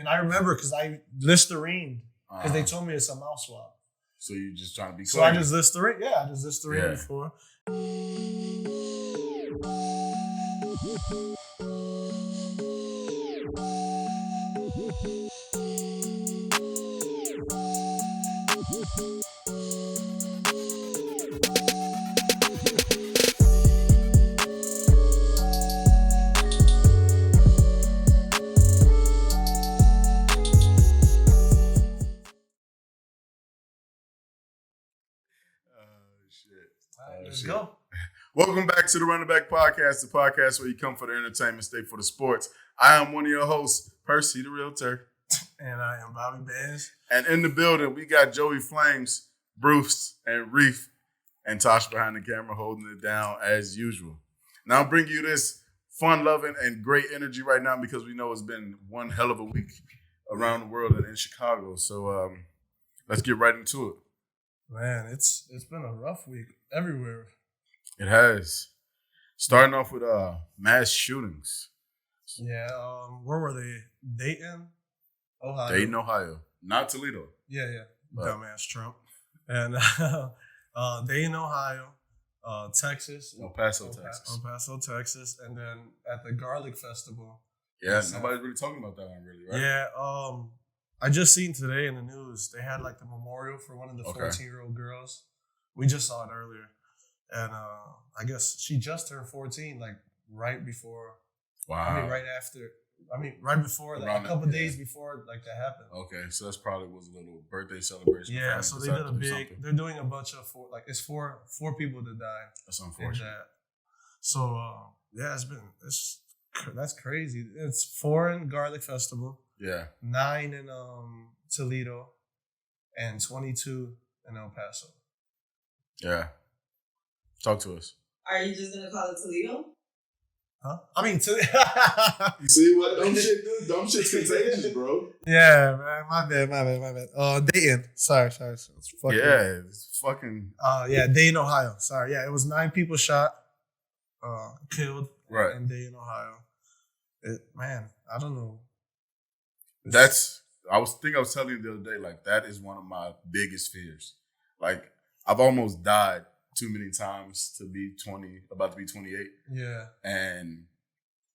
and I remember because I Listerine because they told me it's a mouth swab. So you just trying to be clean. So I just Listerine. Yeah, I just Listerine before. Let's go. Welcome back to the Running Back Podcast, the podcast where you come for the entertainment, stay for the sports. I am one of your hosts, Percy the Realtor. And I am Bobby Bands. And in the building, we got Joey Flames, Bruce, and Reef, and Tosh behind the camera holding it down as usual. Now, I'll bring you this fun-loving and great energy right now because we know it's been one hell of a week around the world and in Chicago. So let's get right into it. Man, it's been a rough week everywhere. It has. Starting off with mass shootings. Yeah, where were they? Dayton, Ohio. Dayton, Ohio. Not Toledo. Yeah. Dumbass Trump. And Dayton, Ohio, Texas. El Paso, Texas. And then at the Garlic Festival. Yeah, nobody's really talking about that one really, right? Yeah, I just seen today in the news, they had like the memorial for one of the 14-year-old girls. We just saw it earlier. And I guess she just turned 14, like right before. Wow. Right before, like a couple days before like that happened. Okay, so that's probably was a little birthday celebration. Yeah, so they did they're doing a bunch of it's four people that died. That's unfortunate. So that's crazy. It's 4 in Garlic Festival. Yeah. 9 in Toledo, and 22 in El Paso. Yeah. Talk to us. Are you just gonna call it Toledo? Huh? I mean, you see what dumb shit's contagious, bro. Yeah, man. My bad. Dayton. Sorry. It's fucking. Dayton, Ohio. Sorry. Yeah, it was 9 people shot, killed. Right. In Dayton, Ohio. I don't know. I was telling you the other day, like, that is one of my biggest fears. Like, I've almost died too many times to be about to be 28. Yeah. And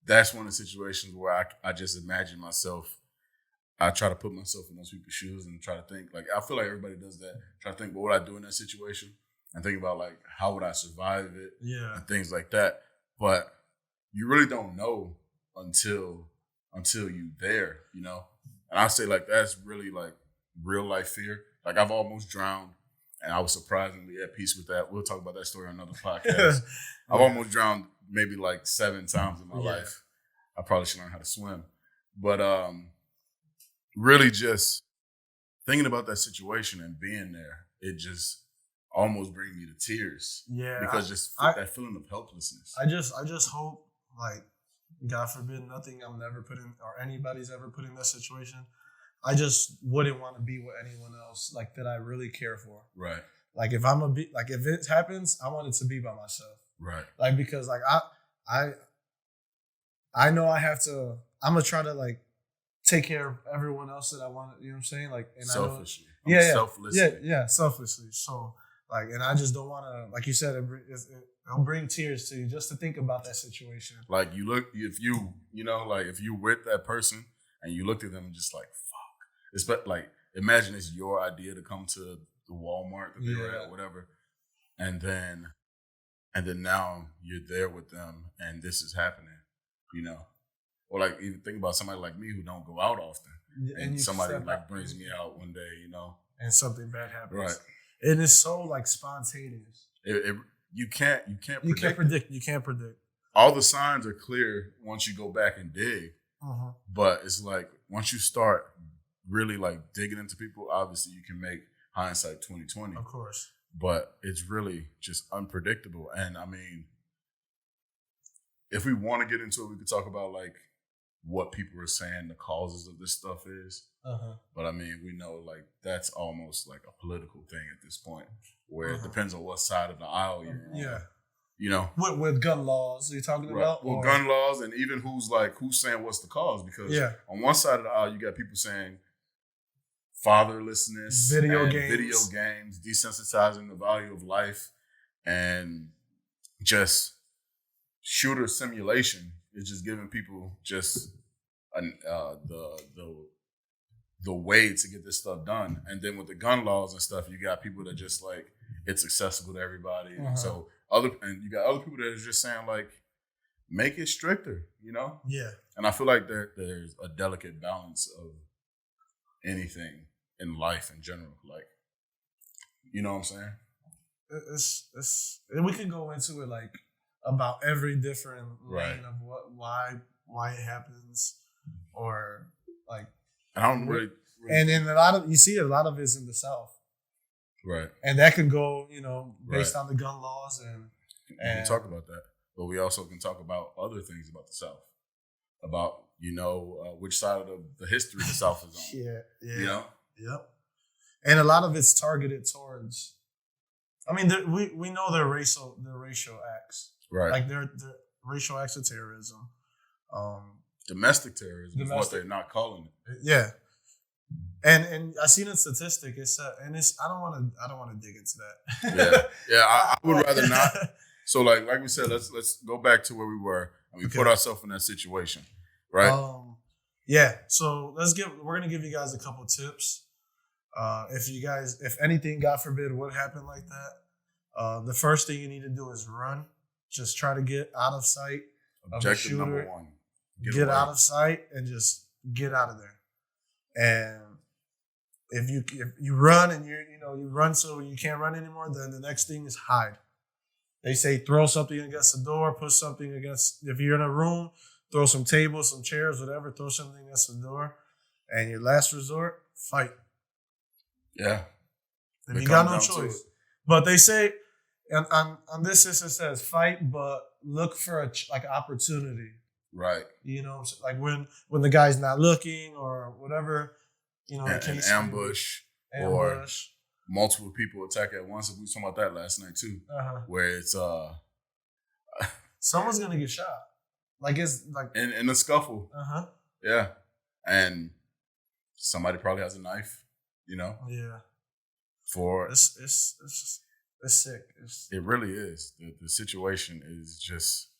that's one of the situations where I just imagine myself. I try to put myself in those people's shoes and try to think, like, I feel like everybody does that. Try to think, what would I do in that situation? And think about, like, how would I survive it? Yeah. And things like that. But you really don't know until you there, you know? And I say, like, that's really, like, real life fear. Like, I've almost drowned, and I was surprisingly at peace with that. We'll talk about that story on another podcast. I've almost drowned maybe, like, 7 times in my life. I probably should learn how to swim. But really just thinking about that situation and being there, it just almost brings me to tears. Yeah. Because that feeling of helplessness. I just hope, like, God forbid, nothing I'm never put in or anybody's ever put in that situation. I just wouldn't want to be with anyone else like that I really care for. Right. Like if if it happens, I want it to be by myself. Right. Like because like I know I have to. I'm gonna try to like take care of everyone else that I want. You know what I'm saying? Like and selfishly. Selflessly. Yeah, selflessly. So like, and I just don't want to. Like you said, it'll bring tears to you just to think about that situation. Like if you're with that person and you looked at them and just like, fuck. It's like, imagine it's your idea to come to the Walmart that they were at, whatever. And then now you're there with them and this is happening, you know? Or like even think about somebody like me who don't go out often. And somebody like brings me out one day, you know? And something bad happens. Right. And it's so like spontaneous. You can't predict. You can't predict. All the signs are clear once you go back and dig. Uh-huh. But it's like once you start really like digging into people, obviously you can make hindsight 20/20. Of course. But it's really just unpredictable. And I mean, if we want to get into it, we could talk about like what people are saying the causes of this stuff is. Uh-huh. But I mean, we know like that's almost like a political thing at this point, where it depends on what side of the aisle you're on. Yeah. You know, with gun laws you're talking about? Well, gun laws, and even who's saying what's the cause? Because on one side of the aisle, you got people saying fatherlessness, video games, desensitizing the value of life, and just shooter simulation is just giving people just the way to get this stuff done. And then with the gun laws and stuff, you got people that just like it's accessible to everybody. And so you got other people that are just saying like, make it stricter, you know? Yeah. And I feel like there's a delicate balance of anything in life in general. Like, you know what I'm saying? It's we can go into it like about every different lane of why it happens, or like. And I don't really and then a lot of it is in the South, right? And that can go, based on the gun laws, and we can talk about that, but we also can talk about other things about the South, about which side of the history the South is on. Yeah. Yep. And a lot of it's targeted towards. I mean, we know they're racial acts, right? Like they're racial acts of terrorism. Domestic terrorism is what they're not calling it. Yeah, and I seen a statistic. It's and it's I don't want to dig into that. I would rather not. So like we said, let's go back to where we were and we put ourselves in that situation, right? So we're gonna give you guys a couple tips. If anything, God forbid, would happen like that, the first thing you need to do is run. Just try to get out of sight. Objective number one. Get out of sight and just get out of there. And if you run and you run so you can't run anymore, then the next thing is hide. They say throw something against the door, put something against. If you're in a room, throw some tables, some chairs, whatever. Throw something against the door. And your last resort, fight. Yeah. If you got no choice. But they say, and on this list it says fight, but look for an opportunity. Right. Like when the guy's not looking or whatever, an ambush, or multiple people attack at once. We were talking about that last night too, where it's someone's gonna get shot. Like it's like in a scuffle. Yeah, and somebody probably has a knife. Yeah. For it's sick. It really is. The situation is just.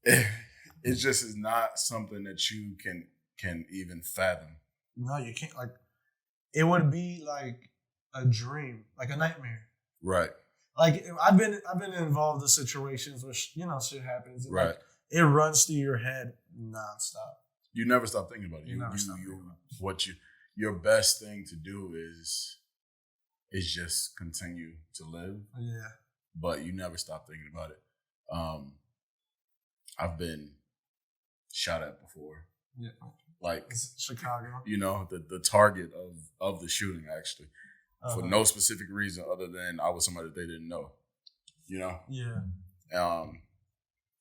It just is not something that you can even fathom. No, you can't. Like, it would be like a dream, like a nightmare. Right. Like I've been involved in situations where shit happens. And right. Like, it runs through your head nonstop. You never stop thinking about it. Your best thing to do is just continue to live. Yeah. But you never stop thinking about it. I've been shot at before. Yeah. Like Chicago. The target of the shooting actually. For no specific reason other than I was somebody that they didn't know. Yeah.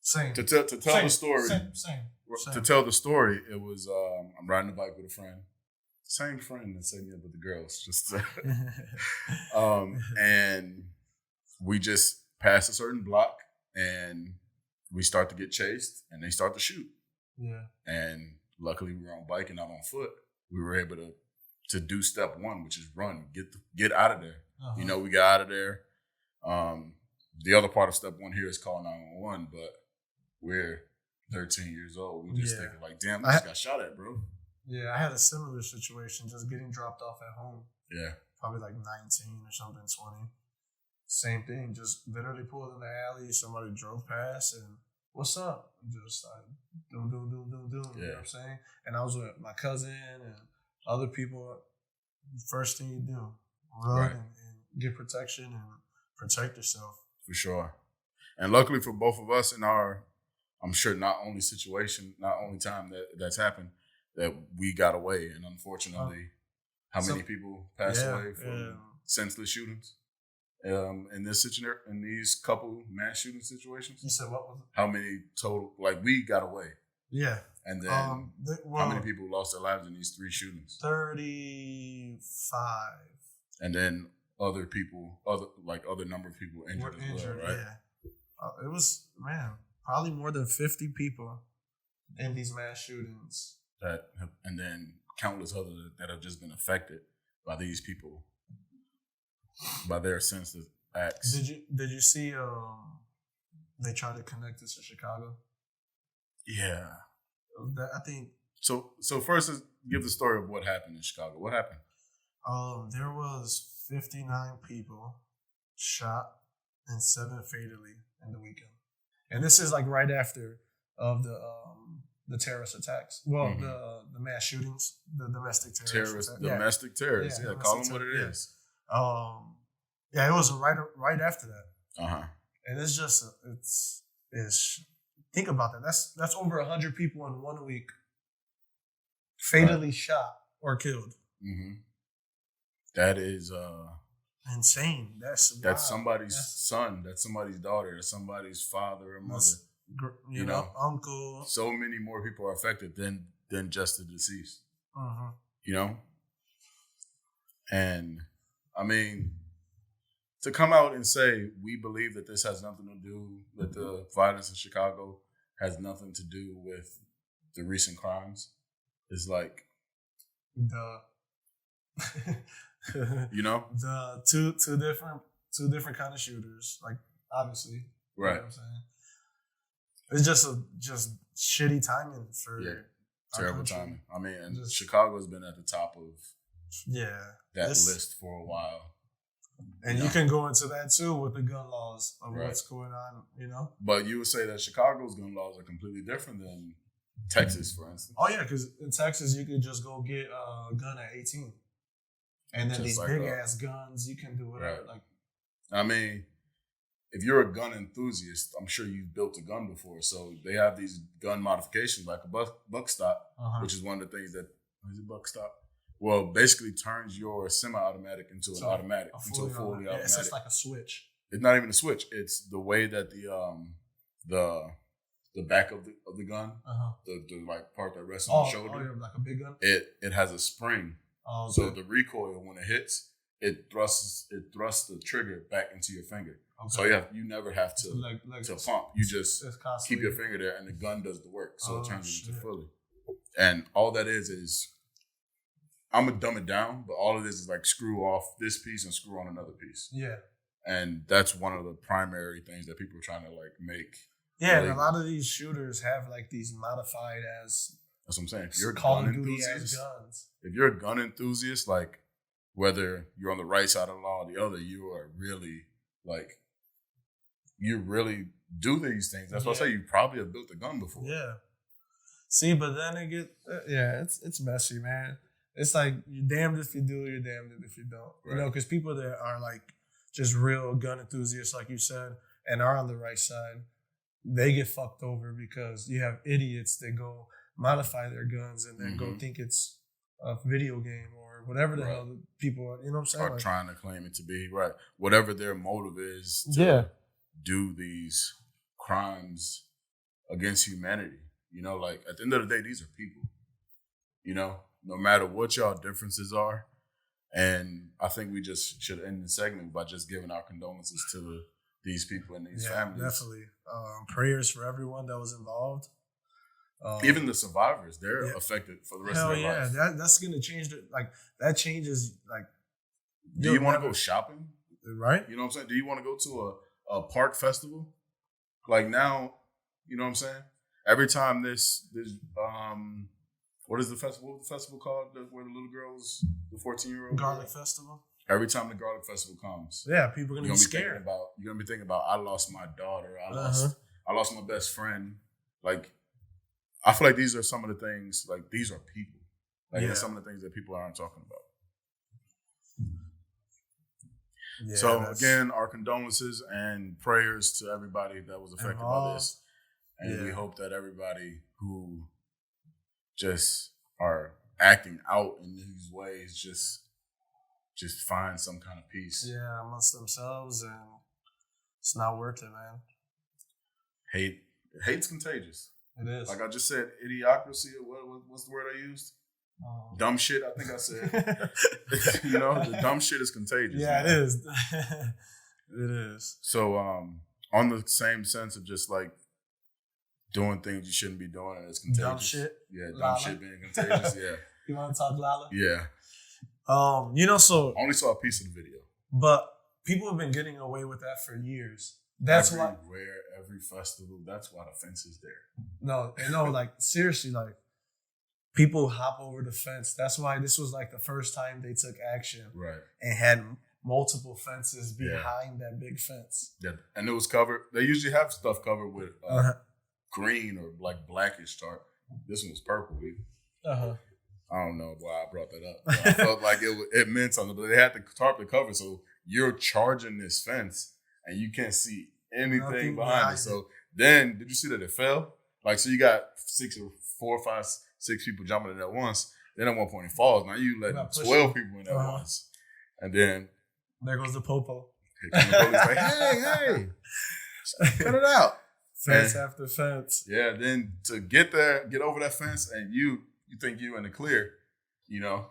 Same. To tell the story. Same. To tell the story, it was I'm riding a bike with a friend. Same friend that set me up with the girls. Just and we just passed a certain block and we start to get chased and they start to shoot. Yeah. And luckily we were on bike and not on foot. We were able to do step one, which is run, get out of there. We got out of there. The other part of step one here is call 911, but we're 13 years old. We just thinking like, damn, I just got shot at, bro. Yeah, I had a similar situation, just getting dropped off at home. Yeah. Probably like 19 or something, 20. Same thing, just literally pulled in the alley. Somebody drove past and what's up? Just like doom. You know what I'm saying? And I was with my cousin and other people. First thing you do, run and get protection and protect yourself. For sure. And luckily for both of us in our, I'm sure not only time that's happened, that we got away. And unfortunately, how many people passed away from senseless shootings? In these couple mass shooting situations. You said what was it? How many total? Like we got away. Yeah. And then how many people lost their lives in these 3 shootings? 35. And then other number of people injured as well, right? Yeah. It was, man, probably more than 50 people in these mass shootings. And then countless others that have just been affected by these people, by their senseless acts. Did you see they tried to connect this to Chicago? Yeah. I think. So first, let's give the story of what happened in Chicago. What happened? There was 59 people shot and 7 fatally in the weekend, and this is like right after of the terrorist attacks. Well, the mass shootings, the domestic terrorists. Domestic terrorists. Yeah, call them what it is. Yeah, it was right after that. Uh-huh. And it's just it's think about that. That's over 100 people in 1 week fatally shot or killed. Mm-hmm. That is insane. That's somebody's son. That's somebody's daughter. That's somebody's father or mother. You know, uncle. So many more people are affected than just the deceased. Uh-huh. You know, and I mean, to come out and say we believe that this has nothing to do with the violence in Chicago, has nothing to do with the recent crimes, is like you know, the two different kind of shooters, like obviously, right? You know what I'm saying, it's just shitty timing for terrible timing. I mean, and Chicago's been at the top of that list for a while. And you can go into that too with the gun laws of what's going on, you know. But you would say that Chicago's gun laws are completely different than Texas, for instance. Oh yeah, because in Texas you could just go get a gun at 18, and then just these like big ass guns, you can do whatever. Right. Like, I mean, if you're a gun enthusiast, I'm sure you've built a gun before. So they have these gun modifications like a buck stop, which is one of the things that is a buck stop. Well, basically turns your semi-automatic into an automatic, into a fully automatic. It's just like a switch. It's not even a switch. It's the way that the back of the gun, the like part that rests on the shoulder, like a big gun. It has a spring. Oh, okay. So the recoil, when it hits, it thrusts the trigger back into your finger. Okay. So you never have to pump. You just keep your finger there, and the gun does the work. So it turns into fully. And all that is I'm gonna dumb it down, but all of this is like screw off this piece and screw on another piece. Yeah. And that's one of the primary things that people are trying to like make. Yeah, and a lot of these shooters have like these modified as. That's what I'm saying. If you're a gun enthusiast, if you're a gun enthusiast, like whether you're on the right side of the law or the other, you are really like you really do these things. That's why I say you probably have built a gun before. Yeah. See, but then it get it's messy, man. It's like you're damned if you do, you're damned if you don't. Right. You know, because people that are like just real gun enthusiasts, like you said, and are on the right side, they get fucked over because you have idiots that go modify their guns and then go think it's a video game or whatever the hell people are, you know what I'm saying? Are like, trying to claim it to be, right. Whatever their motive is to do these crimes against humanity. You know, like at the end of the day, these are people. You know? No matter what y'all differences are. And I think we just should end the segment by just giving our condolences to these people and these families. Definitely. Prayers for everyone that was involved. Even the survivors, they're affected for the rest of their life. Yeah, that's going to change. That changes. Like, do you want to go shopping? Right? You know what I'm saying? Do you want to go to a park festival? Like now, you know what I'm saying? Every time this what is the festival? What's the festival called? Where the little girls, the 14-year-old Garlic Festival. Every time the Garlic Festival comes, people are gonna be scared. You're gonna be thinking about. I lost my daughter. I lost my best friend. Like, I feel like these are some of the things. Like, these are people. Like, that's some of the things that people aren't talking about. Yeah, so again, our condolences and prayers to everybody that was affected by this, and we hope that everybody who just are acting out in these ways just find some kind of peace. Yeah, amongst themselves, and it's not worth it, man. Hate's contagious. It is. Like I just said, idiocracy, or what's the word I used? Dumb shit, I think I said. You know, the dumb shit is contagious. Yeah, man. It is. It is. So, on the same sense of just like doing things you shouldn't be doing and it's contagious. Dumb shit. Yeah, dumb Lala. shit being contagious. Yeah. You want to talk Lala? Yeah. So I only saw a piece of the video. But people have been getting away with that for years. That's why Every festival, that's why the fence is there. No, like seriously, like people hop over the fence. That's why this was like the first time they took action. Right. And had multiple fences behind that big fence. Yeah. And it was covered. They usually have stuff covered with green or like blackish tarp. This one was purple. I don't know why I brought that up. But I felt like it meant something, but they had the tarp to cover. So you're charging this fence and you can't see anything behind it. So then, did you see that it fell? Like, so you got 4, 5, 6 people jumping in at once. Then at one point it falls. Now you let 12 people in at once. And then there goes the popo. Here comes the police like, hey, cut it out. Fence after fence. Yeah, then to get over that fence, and you think you in the clear, you know?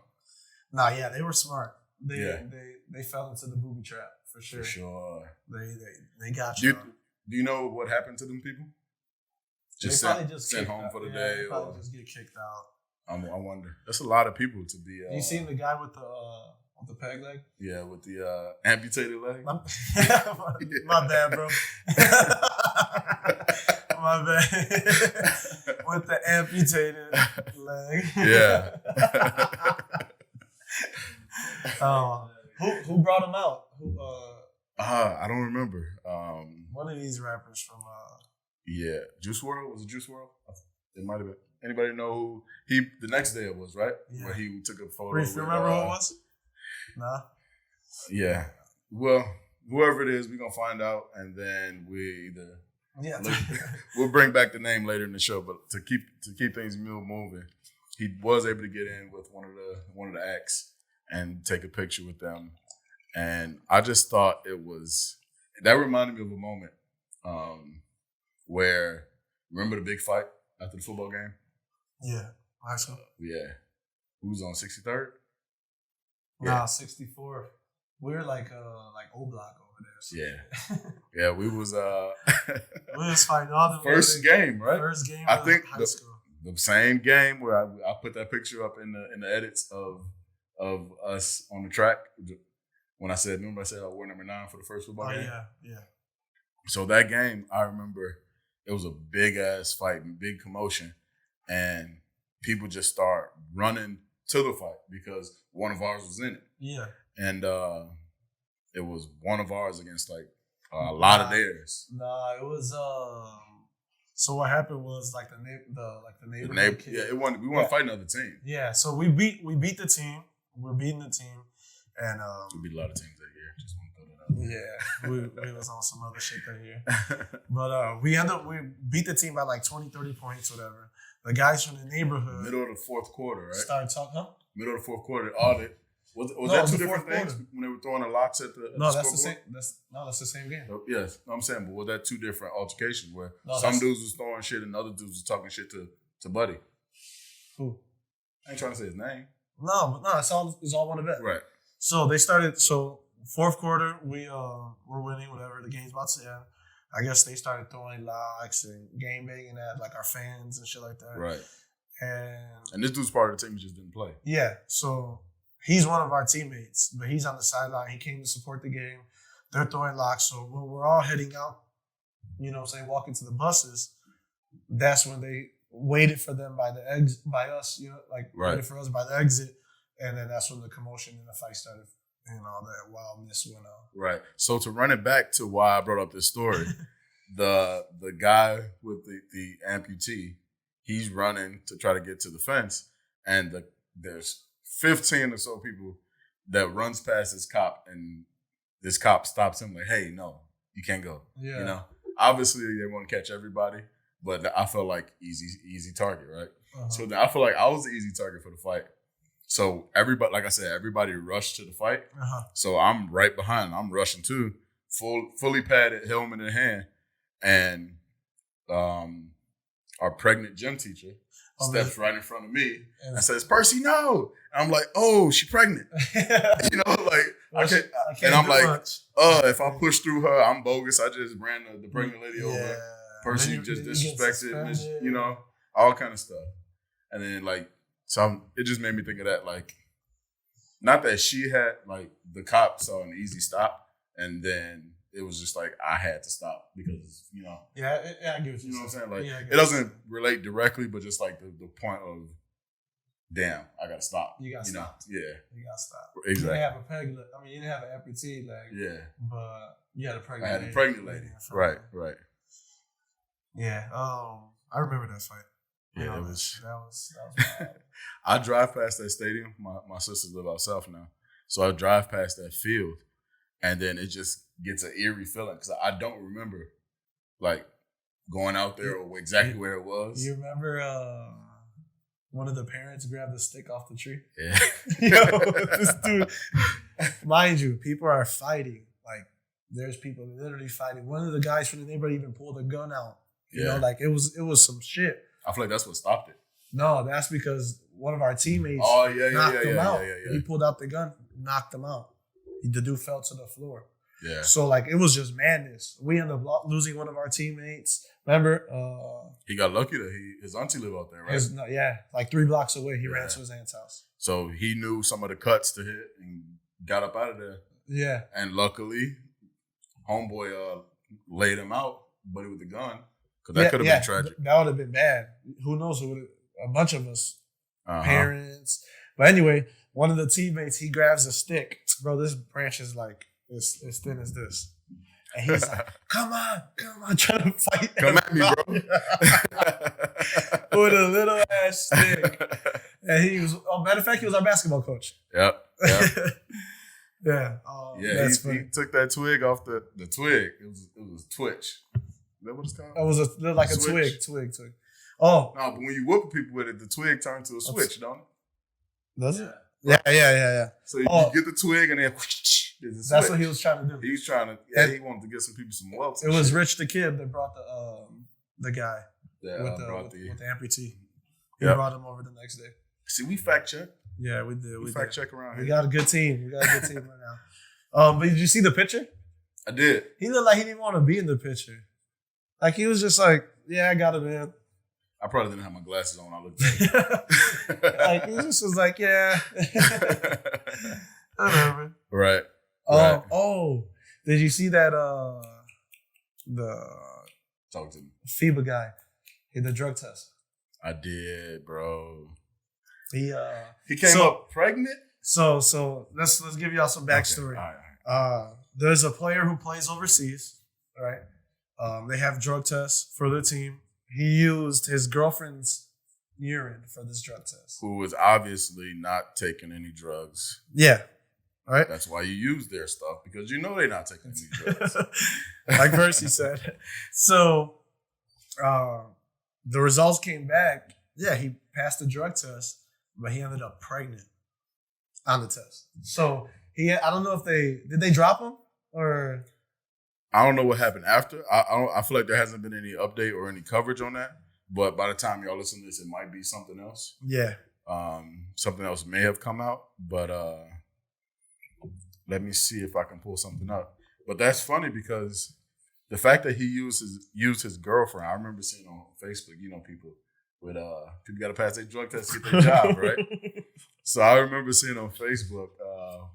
Nah, yeah, they were smart. They fell into the booby trap for sure. For sure. They got you. Do you know what happened to them people? Just sent home for the day, they probably or just get kicked out. I wonder. That's a lot of people to be. You seen the guy with the peg leg? Yeah, with the amputated leg. My bad, bro. My bad. With the amputated leg. Yeah. Who brought him out? I don't remember. One of these rappers from yeah, Juice WRLD. Was it Juice WRLD? It might have been. Anybody know who he? The next day it was, right? Yeah. Where he took a photo. Reef, you remember who it was? Nah. Yeah. Well, whoever it is, we're gonna find out, and then we'll bring back the name later in the show. But to keep things moving, he was able to get in with one of the acts and take a picture with them, and I just thought that reminded me of a moment where, remember the big fight after the football game? Yeah, high school. Yeah, who was on 63rd? Nah, 64th. We were like O Block over there. So. Yeah, yeah. We was we was fighting all the first game, right? First game. I think high school. The same game where I put that picture up in the edits of us on the track when I said I wore number 9 for the first football game. Yeah. So that game, I remember it was a big ass fight, big commotion, and people just start running to the fight because one of ours was in it. Yeah. And it was one of ours against like a lot of theirs. Nah, it was so what happened was like the neighborhood kid. Yeah, we want to fight another team. Yeah, so we beat the team. We're beating the team, and we beat a lot of teams that year. Just want to throw that out. Yeah, we was on some other shit that year, but we beat the team by like 20, 30 points, whatever. The guys from the neighborhood. Middle of the fourth quarter, right? Started talking. Huh? Middle of the fourth quarter. Audit. Was that two different things when they were throwing the locks at the? No, that's the same. That's the same game. Yes, I'm saying, but was that two different altercations where some dudes was throwing shit and other dudes was talking shit to Buddy? Who? I ain't trying to say his name. No, it's all one event. Right. So they started. So fourth quarter, we're winning. Whatever, the game's about to end. I guess they started throwing locks and game banging at like our fans and shit like that. Right. And this dude's part of the team who just didn't play. Yeah. So he's one of our teammates, but he's on the sideline. He came to support the game. They're throwing locks. So when we're all heading out, walking to the buses, that's when they waited for them by us, waited for us by the exit. And then that's when the commotion and the fight started and all that wildness went on. Right. So to run it back to why I brought up this story, the guy with the amputee, he's running to try to get to the fence, and there's 15 or so people that runs past this cop, and this cop stops him like, hey, no, you can't go. Yeah. Obviously they want to catch everybody, but I felt like easy target, right? Uh-huh. So I feel like I was the easy target for the fight. So everybody, like I said, everybody rushed to the fight. Uh-huh. So I'm right behind. I'm rushing too, fully padded, helmet in hand, and our pregnant gym teacher steps right in front of me and says, "Percy, no!" And I'm like, "Oh, she's pregnant." You know, like I can't and I'm like, much. If I push through her, I'm bogus. I just ran the pregnant lady over. Percy just disrespected, you know, all kind of stuff. And then it just made me think of that, like, not that she had, like, the cop saw an easy stop, and then it was just like I had to stop because, you know. Yeah, I get what you know what I'm saying. Like, it doesn't relate directly, but just like the point of, damn, I gotta stop. You gotta stop. Yeah, you gotta stop. Exactly. You didn't have a peg leg. I mean, you didn't have an amputee leg. Yeah, but you had a pregnant. I had a pregnant lady. Right. Yeah. I remember that fight. Yeah, that was wild. I drive past that stadium. My sisters live out south now, so I drive past that field, and then it just gets an eerie feeling because I don't remember like going out there or exactly where it was. You remember one of the parents grabbed the stick off the tree? Yeah. Yo, this dude. Mind you, people are fighting. Like, there's people literally fighting. One of the guys from the neighborhood even pulled a gun out. You know, like it was some shit. I feel like that's what stopped it. No, that's because one of our teammates knocked him out. He pulled out the gun, knocked him out. The dude fell to the floor. Yeah. So, like, it was just madness. We ended up losing one of our teammates. Remember? He got lucky that his auntie lived out there, right? like 3 blocks away. He ran to his aunt's house. So he knew some of the cuts to hit and got up out of there. Yeah. And luckily, homeboy laid him out, but with the gun. Because that could have been tragic. That would have been bad. Who knows? A bunch of us, parents. But anyway, one of the teammates, he grabs a stick. Bro, this branch is like as thin as this. And he's like, come on, trying to fight. Come at me, bro. With a little ass stick. And he was, matter of fact, he was our basketball coach. Yep. Yeah. He took that twig off the twig. It was twitch. Is that what it's called? It was like a twig. Oh. No, but when you whoop people with it, the twig turns to a switch, don't it? Does it? Yeah. So you get the twig and then that's what he was trying to do. He was trying to, he wanted to get some people some welts. It was Rich the Kid that brought the guy with the amputee. He brought him over the next day. See, we fact check. Yeah, we did. We fact check around here. We got a good team. right now. But did you see the picture? I did. He looked like he didn't want to be in the picture. Like, he was just like, yeah, I got it, man. I probably didn't have my glasses on. I looked at it. Like, he just was like, yeah. Whatever. Right. Oh, did you see that Talk to me. FIBA guy, the drug test? I did, bro. He came up pregnant. So let's give y'all some backstory. Okay. All right. There's a player who plays overseas, right? They have drug tests for the team. He used his girlfriend's urine for this drug test. Who was obviously not taking any drugs. Yeah. All right. That's why you use their stuff, because you know they're not taking any drugs. Like Percy said. So the results came back. Yeah, he passed the drug test, but he ended up pregnant on the test. So I don't know if did they drop him or. I don't know what happened after. I feel like there hasn't been any update or any coverage on that. But by the time y'all listen to this, it might be something else. Yeah. Something else may have come out. But let me see if I can pull something up. But that's funny because the fact that he used his girlfriend, I remember seeing on Facebook, you know, people got to pass their drug test to get their job, right? So I remember seeing on Facebook,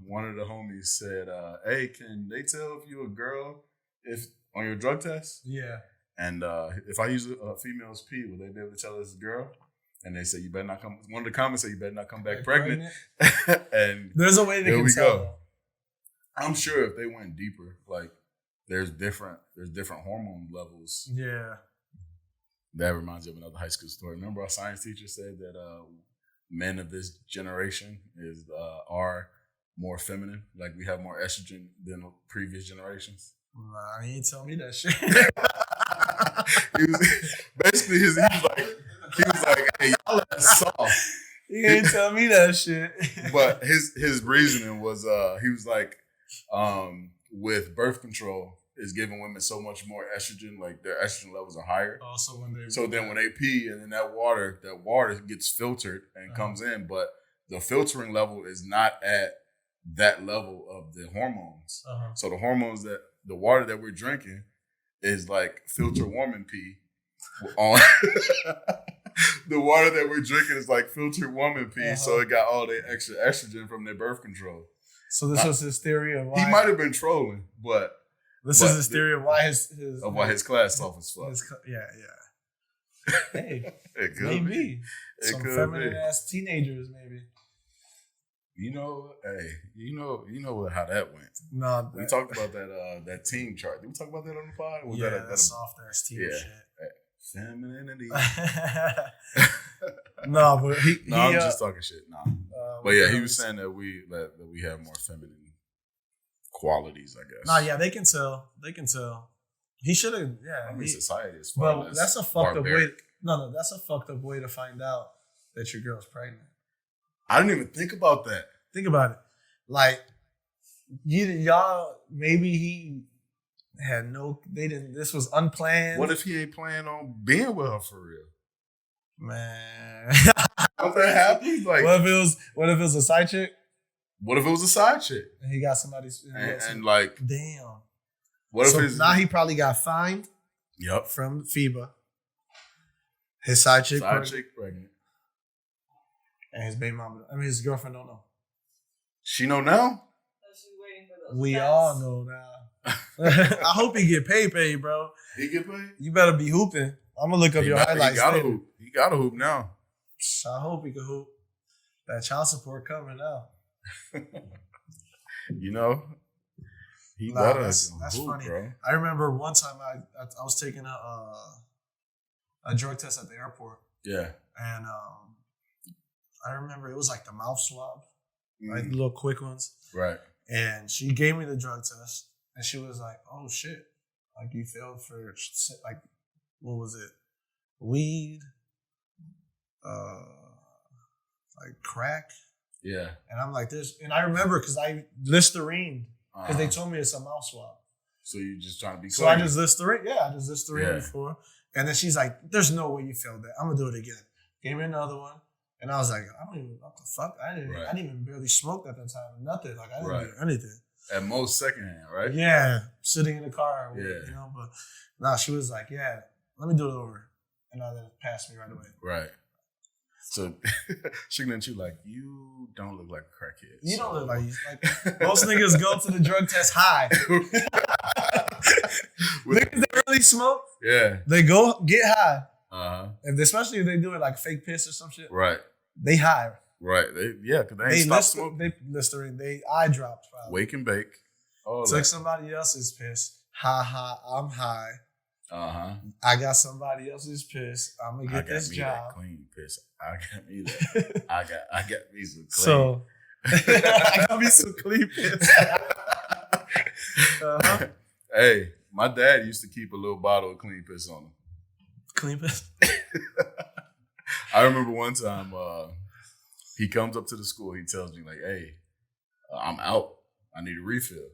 one of the homies said, hey, can they tell if you're a girl if on your drug test? Yeah. And if I use a female's pee, will they be able to tell it's a girl? And they say, you better not come. One of the comments said, you better not come back pregnant. And there's a way they can tell. Go. I'm sure if they went deeper, like there's different hormone levels. Yeah. That reminds me of another high school story. Remember our science teacher said that men of this generation are more feminine, like we have more estrogen than previous generations. Nah, he ain't tell me that shit. He was like, hey, y'all are soft. He ain't tell me that shit. But his reasoning was he was like, with birth control, is giving women so much more estrogen, like their estrogen levels are higher. Also, when they pee, and then that water gets filtered and comes in, but the filtering level is not at that level of the hormones. So the hormones the water that we're drinking is like filter woman pee. On the water that we're drinking is like filtered woman pee, so it got all the extra estrogen from their birth control. So this was his theory of why he might have been trolling, but is his theory of why his class soft as fuck. Hey, it could maybe be. Some feminine ass teenagers, maybe. You know how that went. No, we talked about that team chart. Did we talk about that on the pod? Was that soft ass team shit. Femininity. No, but I'm just talking shit. But yeah, he was saying that we have more feminine qualities, I guess. No, yeah, they can tell. He should have. Yeah, I mean, society is. But that's a fucked up way. No, that's a fucked up way to find out that your girl's pregnant. I didn't even think about that. Think about it. Like, y'all, maybe he had they didn't, this was unplanned. What if he ain't planning on being with her for real? Man. What that happens? Like, what if it was a side chick? What if it was a side chick? And he got somebody. And like, damn. What if now he probably got fined? Yep. From FIBA. His side chick pregnant. And his baby mama, his girlfriend don't know. She know now? We tests. All know now. I hope he get paid, bro. He get paid? You better be hooping. I'm going to look up your highlights. He got to hoop now. I hope he can hoop. That child support coming now. He better. That's hoop, funny. Bro. I remember one time I was taking a drug test at the airport. Yeah. And I remember it was like the mouth swab, like the little quick ones. Right. And she gave me the drug test, and she was like, "Oh shit, like you failed for like what was it, weed, like crack." Yeah. And I'm like this, and I remember because I Listerine because they told me it's a mouth swab. So you just trying to be. So I just Listerine, before, and then she's like, "There's no way you failed that. I'm gonna do it again." Gave me another one. And I was like, I don't even, what the fuck? I didn't even barely smoke at that time. Nothing. Like, I didn't do anything. At most secondhand, right? Yeah. Sitting in the car. Yeah. But no, she was like, yeah, let me do it over. And then it passed me right away. Right. So she looked at you like, you don't look like a crackhead. You don't look like most niggas go to the drug test high. Niggas that really smoke, they go get high. Especially if they do it like fake piss or some shit. Right. They high. Right. Because they ain't stopped smoking. They Listerine. They eye dropped. Probably. Wake and bake. Took somebody else's piss. I'm high. I got somebody else's piss. I'm gonna get this job. That clean piss. I got me that. I got me some clean. So I got me some clean piss. Hey, my dad used to keep a little bottle of clean piss on him. Clean piss. I remember one time he comes up to the school. He tells me like, "Hey, I'm out. I need a refill."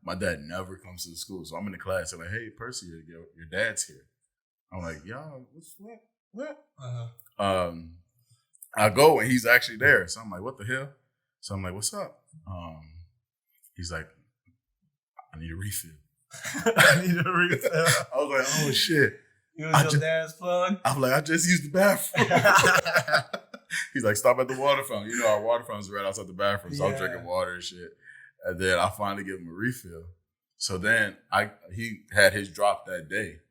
My dad never comes to the school, so I'm in the class. I'm like, "Hey, Percy, your dad's here." I'm like, "Y'all, what?" I go and he's actually there. So I'm like, "What the hell?" So I'm like, "What's up?" He's like, "I need a refill." I need a refill. I was like, "Oh shit." You was your dad's plug? I'm like, I just used the bathroom. He's like, stop at the water fountain. Our water fountain's right outside the bathroom. So I'm drinking water and shit. And then I finally give him a refill. So then he had his drop that day.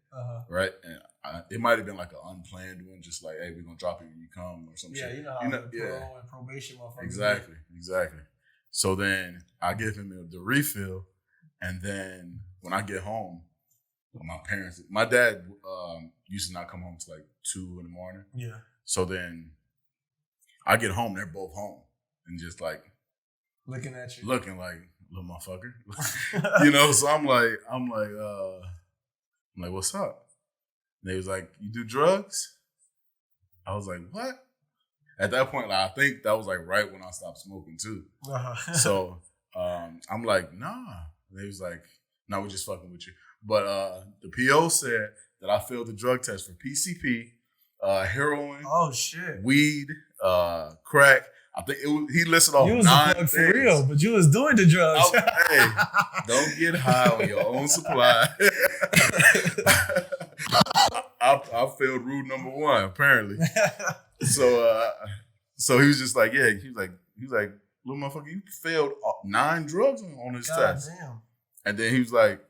Right? And it might have been like an unplanned one, just like, hey, we're going to drop you when you come or some shit. Yeah, you know how parole and probation motherfuckers. Exactly. So then I give him the refill. And then when I get home, my dad used to not come home till like 2 in the morning. Yeah. So then I get home, they're both home and just like looking at you, looking like little motherfucker, So I'm like, what's up? And they was like, you do drugs? I was like, what? At that point, like, I think that was like right when I stopped smoking too. So I'm like, nah. And they was like, Now we're just fucking with you. But the PO said that I failed the drug test for PCP, heroin, Oh shit, weed, crack. I think he listed off 9 things. You was a plug for real, but you was doing the drugs. Hey, don't get high on your own supply. I failed rule number 1 apparently. So he was just like, yeah, he was like, little motherfucker, you failed 9 drugs on this test. Damn. And then he was like,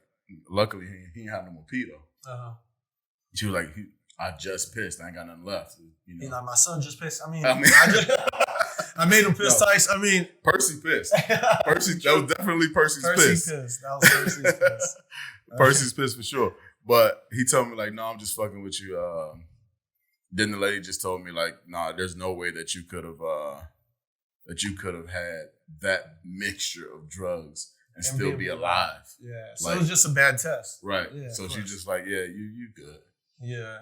luckily he ain't had no more pee though. She was like, I just pissed. I ain't got nothing left. You know? He's like, my son just pissed. I made him piss twice. Percy pissed. That was definitely Percy's piss. That was Percy's piss. Percy's piss for sure. But he told me like, no, I'm just fucking with you. Then the lady just told me like, nah, there's no way that you could have had that mixture of drugs and still be alive. Yeah. So it was just a bad test. Right. Yeah, so she's just like, yeah, you good. Yeah.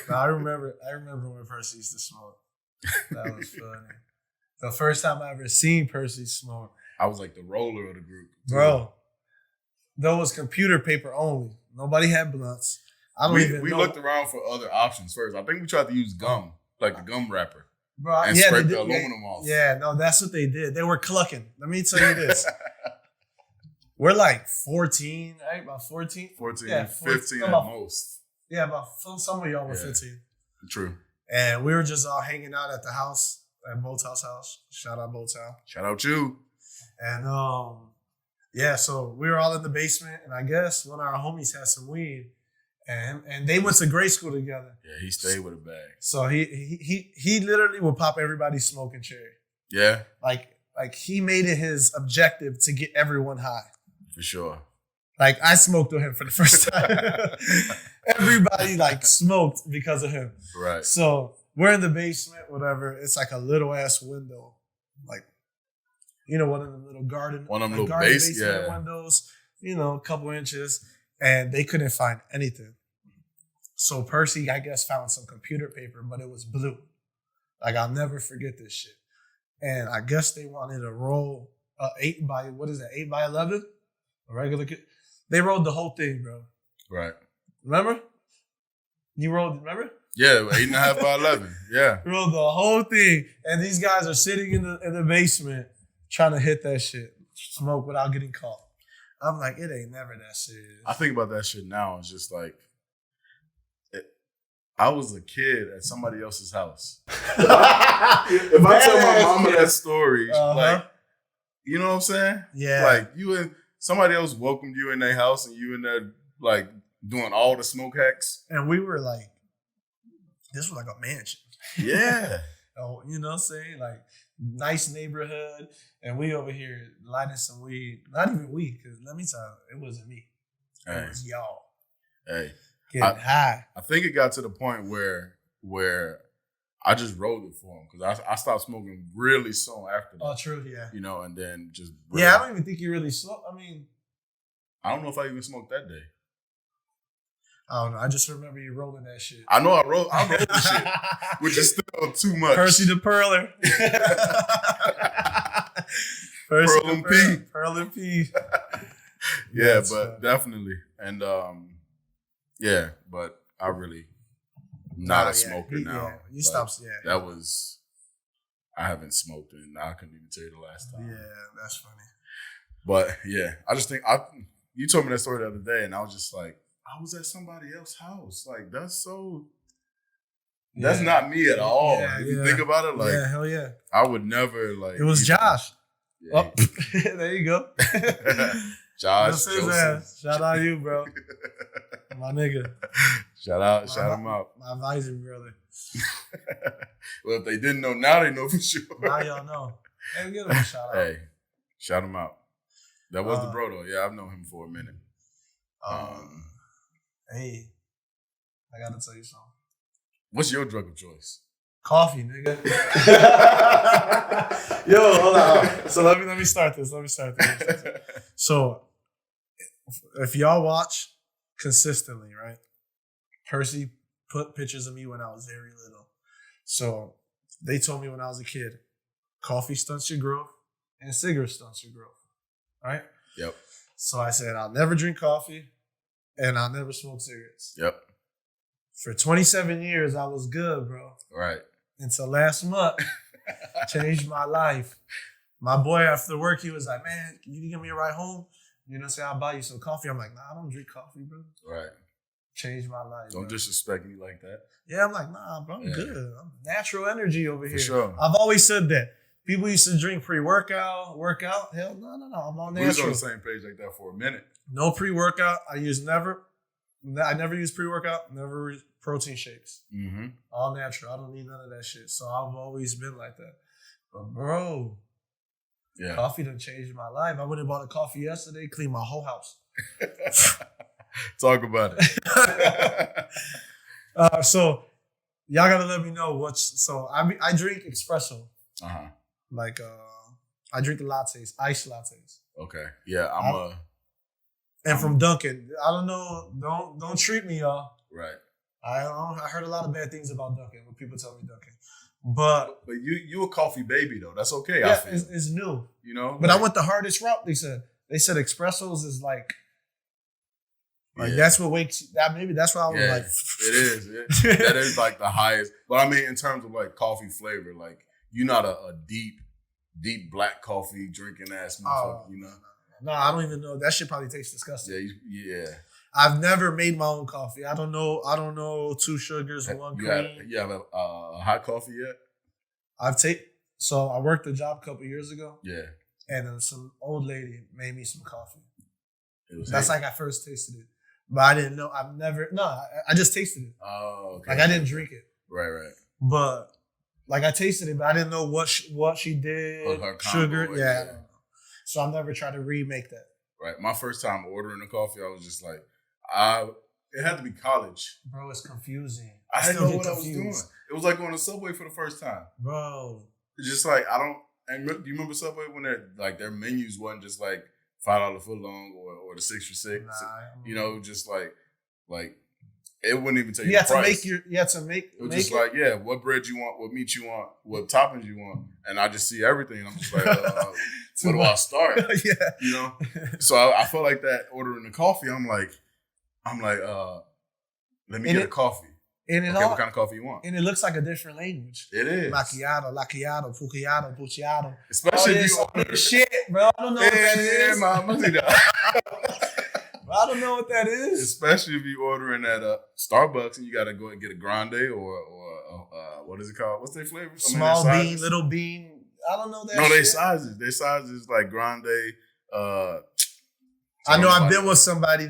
No, I remember when Percy used to smoke. That was funny. The first time I ever seen Percy smoke. I was like the roller of the group. Too. Bro, there was computer paper only. Nobody had blunts. We looked around for other options first. I think we tried to use gum, like the gum wrapper. Bro, and scrape the aluminum off. Yeah, no, that's what they did. They were clucking. Let me tell you this. We're like 14, right? About 14? 14, yeah, 15 at most. Yeah, about some of y'all were 15. True. And we were just all hanging out at the house, at Boto's house. Shout out Boto. Shout out you. And yeah, so we were all in the basement, and I guess one of our homies had some weed, and they went to grade school together. Yeah, he stayed with a bag. So he literally would pop everybody's smoking cherry. Yeah. Like he made it his objective to get everyone high. For sure. Like I smoked with him for the first time. Everybody like smoked because of him. Right. So we're in the basement, whatever. It's like a little ass window. Like, one of the little garden. One of them little basement windows, a couple inches. And they couldn't find anything. So Percy, I guess, found some computer paper, but it was blue. Like I'll never forget this shit. And I guess they wanted to roll 8 by 11? A regular kid. They rolled the whole thing, bro. Right. Remember? You rolled, remember? Yeah, 8.5 by 11. Yeah. Rolled the whole thing. And these guys are sitting in the basement trying to hit that shit. Smoke without getting caught. I'm like, it ain't never that serious. I think about that shit now. It's just like, I was a kid at somebody else's house. If I tell my mama that story, like, you know what I'm saying? Yeah. Like, you and somebody else welcomed you in their house and you in there, like, doing all the smoke hacks. And we were like, this was like a mansion. Yeah. Oh, you know what I'm saying? Like, nice neighborhood. And we over here lighting some weed. Not even weed, because let me tell you, it wasn't me. It was y'all. Hey. Getting high. I think it got to the point where I just rolled it for him because I stopped smoking really soon after that. Oh, true, yeah. And then just... Really, I don't even think you really smoked. I don't know if I even smoked that day. I don't know. I just remember you rolling that shit. I know I rolled the shit, which is still too much. Percy the Pearler. Pearl and P. Pearl and P. Yeah, but funny. Definitely. And yeah, but I really not a smoker now. Yeah, you stopped. Yeah, that was. I haven't smoked and I couldn't even tell you the last time. Yeah, that's funny. But yeah, I just think you told me that story the other day, and I was just like, I was at somebody else's house. Like that's not me at all. Yeah, if you think about it, like hell yeah, I would never like. It was Josh. Yeah. Oh, there you go. Josh, shout out you, bro. My nigga. Shout him out. My advisor brother. Well, if they didn't know, now they know for sure. Now y'all know. Hey, give him a shout out. Hey, shout him out. That was the bro though. Yeah, I've known him for a minute. Hey, I gotta tell you something. What's your drug of choice? Coffee, nigga. Yo, hold on. So let me start this. So if y'all watch consistently, right? Percy put pictures of me when I was very little. So they told me when I was a kid, coffee stunts your growth and cigarettes stunts your growth. Right? Yep. So I said, I'll never drink coffee and I'll never smoke cigarettes. Yep. For 27 years, I was good, bro. Right. Until last month, changed my life. My boy, after work, he was like, man, can you give me a ride home? You know what I'm saying? I'll buy you some coffee. I'm like, nah, I don't drink coffee, bro. Right. Changed my life. Don't disrespect me like that. Yeah, I'm like, nah, bro, I'm good. I'm natural energy over here. For sure. I've always said that. People used to drink pre-workout, workout. Hell, no. I'm all natural. We was on the same page like that for a minute. No pre-workout. I never use pre-workout, never protein shakes. Mm-hmm. All natural. I don't need none of that shit. So I've always been like that. But bro, coffee done changed my life. I went and bought a coffee yesterday, cleaned my whole house. Talk about it. So y'all gotta let me know I drink espresso. Uh-huh. Like I drink the lattes, iced lattes. Okay. Yeah, and from Dunkin'. I don't know. Don't treat me, y'all. Right. I heard a lot of bad things about Dunkin'. When people tell me Dunkin', but you a coffee baby though. That's okay. Yeah, I feel. it's new. You know. But I went the hardest route. They said espressos is like that's what wakes. Maybe that's why I was like. It is. That is like the highest. But I mean, in terms of like coffee flavor, like you're not a deep black coffee drinking ass motherfucker. You know. No, I don't even know. That shit probably tastes disgusting. Yeah. I've never made my own coffee. I don't know 2 sugars, 1 cream. You have a hot coffee yet? So I worked a job a couple years ago. Yeah. And then some old lady made me some coffee. That's like I first tasted it. But I didn't know. I just tasted it. Oh, okay. Like I didn't drink it. Right. But like I tasted it, but I didn't know what she did. Her sugar. combo, Yeah. So I've never tried to remake that. Right. My first time ordering a coffee, I was just like, it had to be college. Bro, it's confusing. I didn't know what I was doing. It was like going to Subway for the first time. Bro. It's just like, do you remember Subway when their menus wasn't just like $5 foot long or the 6 for $6? Nah, you know, just like it wouldn't even tell you. You had the price. to make. It was just like, what bread you want, what meat you want, what toppings you want, and I just see everything. And I'm just like, where do I start? Yeah, you know. So I felt like that ordering the coffee. I'm like, let me get a coffee. And what kind of coffee you want? And it looks like a different language. It is. Macchiato, laciato, pucchiato. Especially if you order shit, bro. I don't know what that is. I don't know what that is. Especially if you're ordering at Starbucks and you got to go and get a grande or what is it called? What's their flavor? Small bean, little bean. I don't know that. No, they sizes. Their sizes like grande. I know I've been with somebody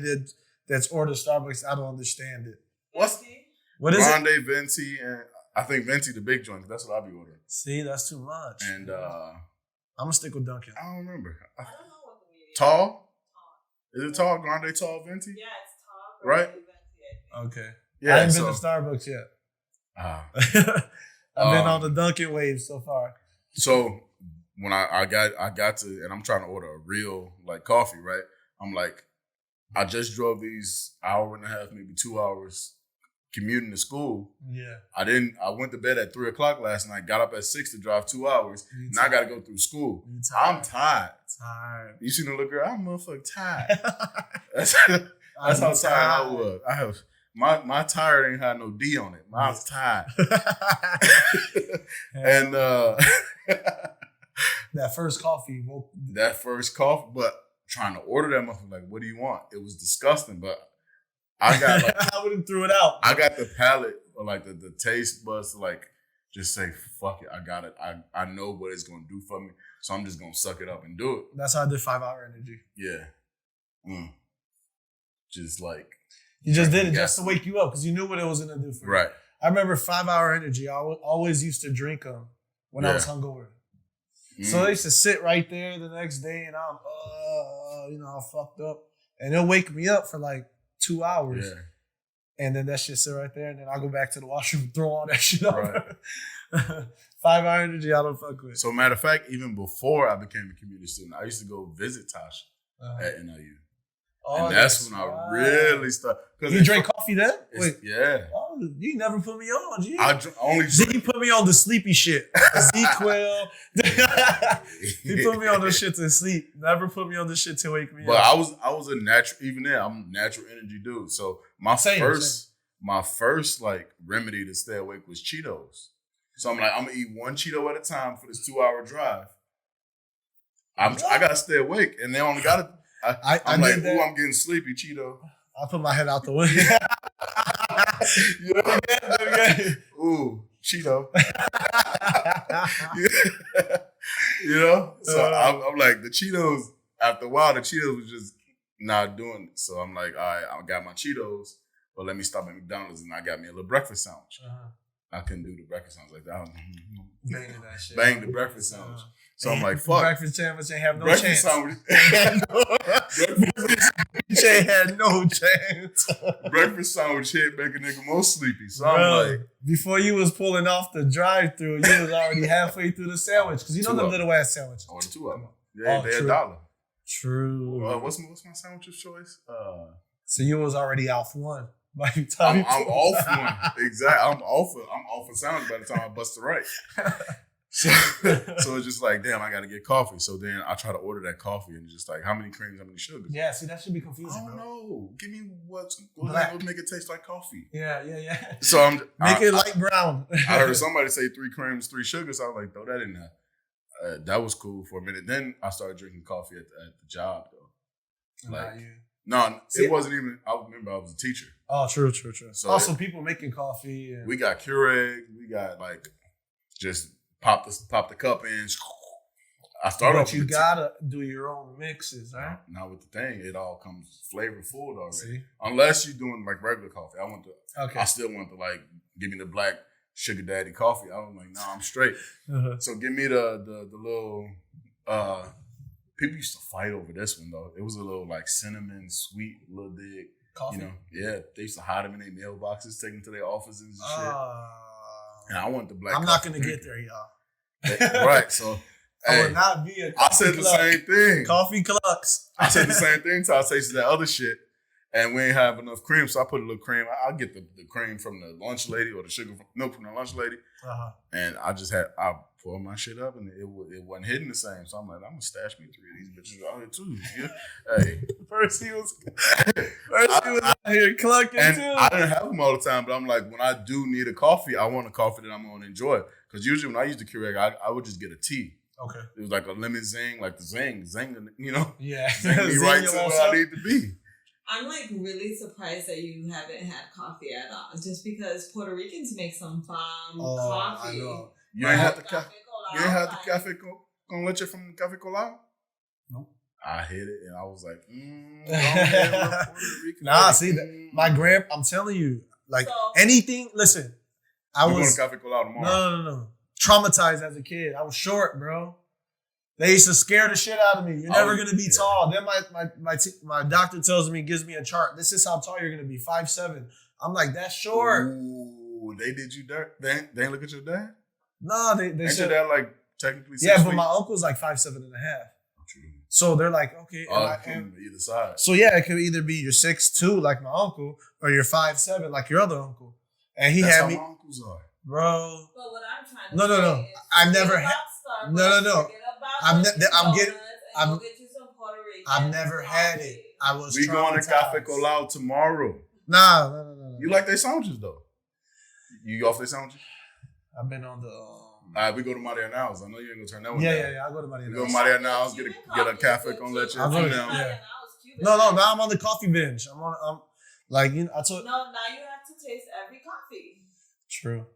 that's ordered Starbucks. I don't understand it. What is grande, it? venti, and I think venti the big joint. That's what I be ordering. See, that's too much. And I'm gonna stick with Dunkin'. I don't remember. I don't know what the meaning is. Tall? Is it tall? Grande, tall, venti? Yeah, it's tall. Right? Venti, Okay. Yeah, I haven't been to Starbucks yet. I've been on the Dunkin' wave so far. So when I got to, and I'm trying to order a real like coffee, right? I'm like, I just drove these hour and a half, maybe 2 hours commuting to school. Yeah. I went to bed at 3:00 last night, got up at 6 to drive 2 hours. Now I got to go through school. I'm tired. You seen the little girl? I'm motherfucking tired. That's how tired I was. My tired ain't had no D on it. I was tired. And that first coffee. But trying to order that motherfucker, like, what do you want? It was disgusting, but I got like, I would have threw it out. I got the palate or like the taste buds to like just say, fuck it, I got it. I know what it's gonna do for me. So I'm just gonna suck it up and do it. That's how I did 5 Hour Energy. Yeah. Just like you just did it just to wake you up because you knew what it was gonna do for you. Right. I remember 5 Hour Energy. I always used to drink them when I was hungover. So they used to sit right there the next day, and I'm I'm fucked up, and it'll wake me up for like 2 hours. Yeah. And then that shit sit right there, and then I'll go back to the washroom and throw all that shit up. Right. 5 Hour Energy, I don't fuck with. So matter of fact, even before I became a community student, I used to go visit Tasha at NIU. Oh, and that's when I really started. You drink coffee then? Wait. Yeah. Oh, you never put me on, G. I only drink. You put me on the sleepy shit. Z-Quil. You put me on the shit to sleep. Never put me on the shit to wake me But up. I was a natural, even then, I'm a natural energy dude. So my first like remedy to stay awake was Cheetos. So I'm like, I'm gonna eat one Cheeto at a time for this 2-hour drive. I gotta stay awake, and they only gotta. I'm like, ooh, I'm getting sleepy, Cheeto. I put my head out the window. You know what I mean? Ooh, Cheeto. You know? So I'm like, the Cheetos, after a while, the Cheetos was just not doing it. So I'm like, all right, I got my Cheetos, but let me stop at McDonald's, and I got me a little breakfast sandwich. I couldn't do the breakfast sandwich like that. Banging that shit. Bang the breakfast sandwich. So I'm like, fuck. Breakfast sandwich ain't have no Breakfast chance. sandwich. Ain't had no chance. Breakfast sandwich hit make a nigga more sleepy. So I'm like, before you was pulling off the drive-through, you was already halfway through the sandwich. Because you know the little ass sandwich. I ordered 2 of them. Yeah, they're $1. True. What's my sandwich of choice? So you was already off one. By the time I'm off one. Exactly. I'm off a sandwich by the time I bust it right. So it's just like, damn, I got to get coffee. So then I try to order that coffee, and it's just like, how many creams, how many sugars? Yeah, see, that should be confusing. I don't know. Give me what would make it taste like coffee. Yeah. So make it light brown. I heard somebody say 3 creams, 3 sugars. I was like, throw that in there. That was cool for a minute. Then I started drinking coffee at the job, though. Like, no, it wasn't even. I remember I was a teacher. Oh, true. So also, people making coffee. And... We got Keurig. We got like just pop the cup in. I started. But you gotta do your own mixes, right? Now with the thing, it all comes flavorful already. See? Unless you're doing like regular coffee. Okay. I still want to like give me the black sugar daddy coffee. I was like, no, I'm straight. So give me the little. People used to fight over this one though. It was a little like cinnamon sweet, little dig. Coffee. You know, yeah. They used to hide them in their mailboxes, take them to their offices and shit. And I want the black. I'm not gonna get there, y'all. Right. So I would not be a coffee I said the same thing. Coffee clucks. I said the same thing till I tasted that other shit. And we ain't have enough cream, so I put a little cream. I'll get the cream from the lunch lady or the sugar from the lunch lady. And I pour my shit up, and it wasn't hitting the same. So I'm like, I'm gonna stash me 3 of these bitches out here too. Yeah. Hey, first he was out here clucking and too. I didn't have them all the time, but I'm like, when I do need a coffee, I want a coffee that I'm gonna enjoy. Because usually when I use the Keurig, I would just get a tea. Okay. It was like a lemon zing, like the zing, you know. Yeah. Zing me right to where I need to be. I'm like really surprised that you haven't had coffee at all. Just because Puerto Ricans make some bomb coffee. I know. You ain't had the cafe con leche from Cafe Colado? Nope. I hit it and I was like, nah, see that I'm telling you, like anything. Listen, We're going to Cafe Colado tomorrow. No. Traumatized as a kid. I was short, bro. They used to scare the shit out of me. You're never gonna be tall. Then my doctor tells me, gives me a chart. This is how tall you're gonna be, 5'7". I'm like, that's short. Ooh, they did you dirt. They ain't look at your dad? No, they ain't said your dad like technically 6 yeah, feet? but my uncle's like 5'7.5". True. So they're like, okay. From either side. So yeah, it could either be you're 6'2", like my uncle, or you're 5'7", like your other uncle. And That's had how me, my uncles are. bro. But what I'm trying to say No. is I've never had. No. I've never had it. I was. We going to Cafe Colado tomorrow. Nah. You like their sandwiches though? You off their sandwiches? I've been on the. All right, we go to Mariana's. I know you ain't gonna turn that one down. Yeah. I go to Mariana's. We go to Mariana's, get a cafe con leche. No, now I'm on the coffee binge. I'm like, you know, I told. No, now you have to taste every coffee. True.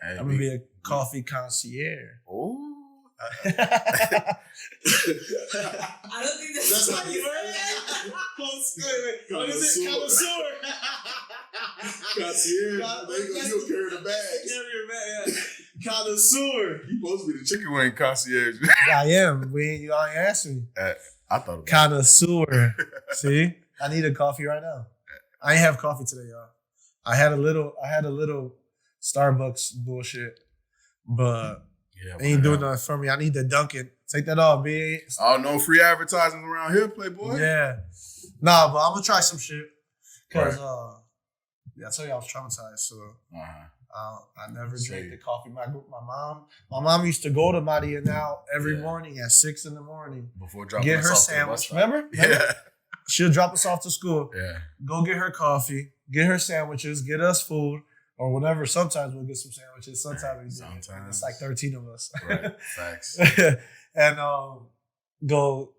Hey, I'm gonna be a coffee concierge. Oh. I don't think that's what you heard. What is it? Connoisseur. Concierge. You'll carry the bag. Connoisseur. You supposed to be the chicken wing concierge. I am. You ain't asked me. I thought about Connoisseur. See? I need a coffee right now. I ain't have coffee today, y'all. I had a little Starbucks bullshit, but they ain't doing nothing for me. I need the Dunkin'. Take that off, B. Oh, no free advertising around here, Playboy. Yeah. Nah, but I'm gonna try some shit. Cause I told you I was traumatized, so I never drank the coffee. My mom used to go to Maria now every morning at 6 a.m. before dropping get us her off sandwich. To the bus Remember? Yeah. She'll drop us off to school. Yeah. Go get her coffee, get her sandwiches, get us food or whatever. Sometimes we'll get some sandwiches. Sometimes we do. It's like 13 of us. Right. Facts. And go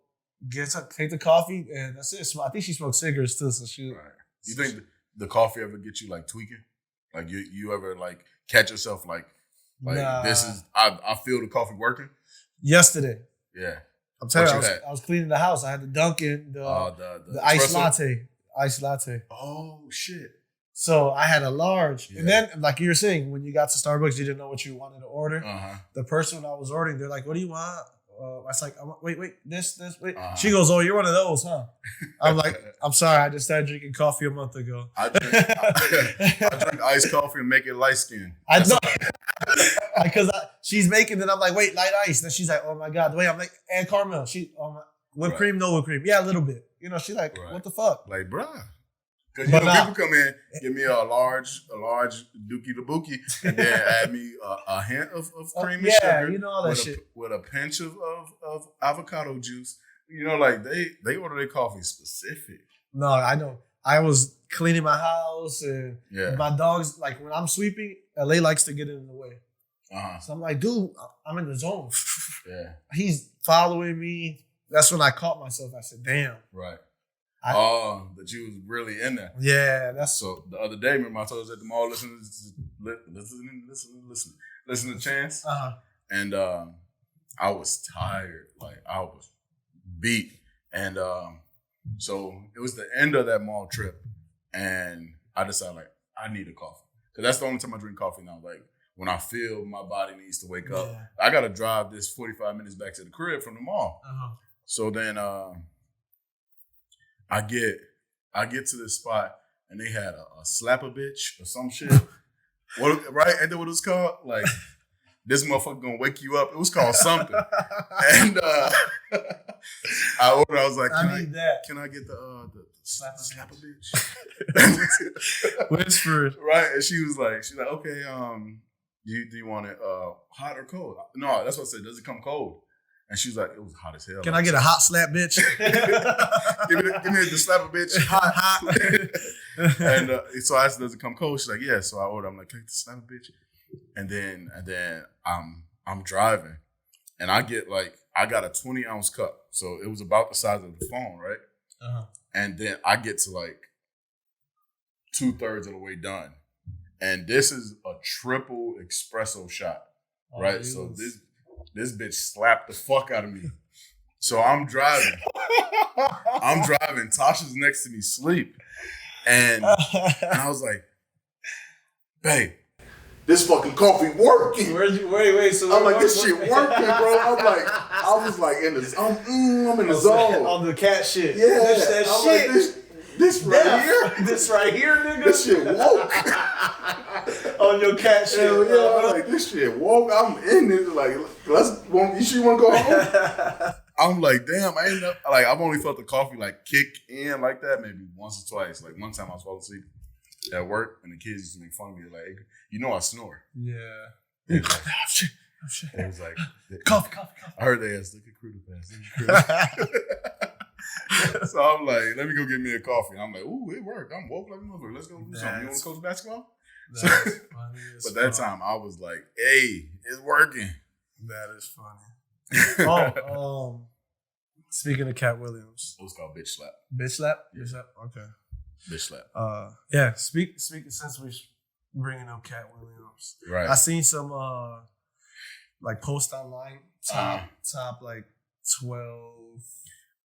take the coffee and that's it. I think she smoked cigarettes too. So she. Right. You think the coffee ever get you like tweaking? Like you ever like catch yourself like this is I feel the coffee working? Yesterday. Yeah. I'm telling you, I was cleaning the house. I had the Dunkin', the iced latte. Iced latte. Oh shit. So I had a large. And then like you were saying, when you got to Starbucks, you didn't know what you wanted to order. The person I was ordering, they're like, what do you want? I was like, wait, this, wait. She goes, oh, you're one of those, huh? I'm like, I'm sorry, I just started drinking coffee a month ago. I drink iced coffee and make it light skin. I know. Because she's making it, I'm like, wait, light ice. Then she's like, oh my God. Wait, I'm like, and caramel. Whipped cream, no whipped cream. Yeah, a little bit. You know, she's like, what the fuck? Like, bruh. Because people come in, give me a large dookie the bookie, and then add me a hint of cream and sugar. You know all that shit. With a pinch of avocado juice. You know, like they order their coffee specific. No, I know. I was cleaning my house and my dogs, like when I'm sweeping, LA likes to get in the way. So I'm like, dude, I'm in the zone. Yeah. He's following me. That's when I caught myself. I said, damn. Right. That you was really in there. Yeah, that's so. The other day, remember I told you at the mall, listening to Chance, and I was tired, like I was beat, and so it was the end of that mall trip, and I decided like I need a coffee because that's the only time I drink coffee now. Like when I feel my body needs to wake up, I gotta drive this 45 minutes back to the crib from the mall. So then I get to this spot and they had a slap a bitch or some shit. Right? Ain't that what it was called? Like, this motherfucker gonna wake you up. It was called something. And I ordered, I was like, can I get the slap a bitch? Whisper. Right? And she's like, okay, do you want it hot or cold? No, that's what I said. Does it come cold? And she was like, it was hot as hell. Can I get a hot slap, bitch? give me the slap a bitch. Hot. And so I asked, does it come cold? She's like, yeah. So I ordered, I'm like, can I get the slap a bitch? And then I'm driving. And I got a 20-ounce cup. So it was about the size of the phone, right? And then I get to like 2/3 of the way done. And this is a triple espresso shot, right? So this bitch slapped the fuck out of me. So I'm driving. Tasha's next to me, sleep. And I was like, babe, this fucking coffee working. Wait. So I'm like, this shit working, bro. I was like in the I'm in the zone. On the cat shit. Yeah. That I'm shit. Like, this right here? This right here, nigga? This shit woke. On your cat shit. Hell yeah. I'm like, this shit woke. I'm in it. Like, you sure you want to go home? I'm like, damn, I ain't know. Like, I've only felt the coffee like kick in like that maybe once or twice. Like, one time I was falling asleep at work and the kids used to make fun of me. Like, you know I snore. Yeah. Like, oh, shit. It was like, coffee. I heard they asked, look at Crudo Pass. So I'm like, let me go get me a coffee. I'm like, ooh, it worked. I'm woke like a motherfucker. Let's go do something. You want to coach basketball? But that time I was like, hey, it's working. That is funny. Speaking of Cat Williams. It was called Bitch Slap. Bitch Slap? Yeah. Bitch Slap? Okay. Bitch Slap. Yeah, speaking since we're bringing up Cat Williams. Right. I seen some like post online top like 12.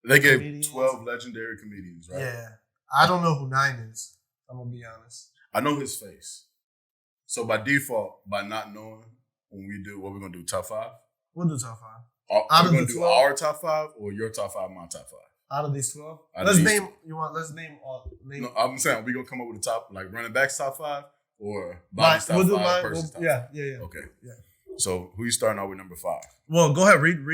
They gave comedians. 12 legendary comedians, right? Yeah. I don't know who 9 is. I'm gonna be honest. I know his face. So by default, by not knowing when we do what we're gonna do, top 5. We'll do top 5. Are we gonna do our top 5 or your top 5, my top 5? Out of these 12? Let's name all. No, I'm saying we're gonna come up with the top, like running backs top 5 or Bobby's top 5, person's top 5. Yeah. Okay. Yeah. So who you starting out with number 5? Well, go ahead, read.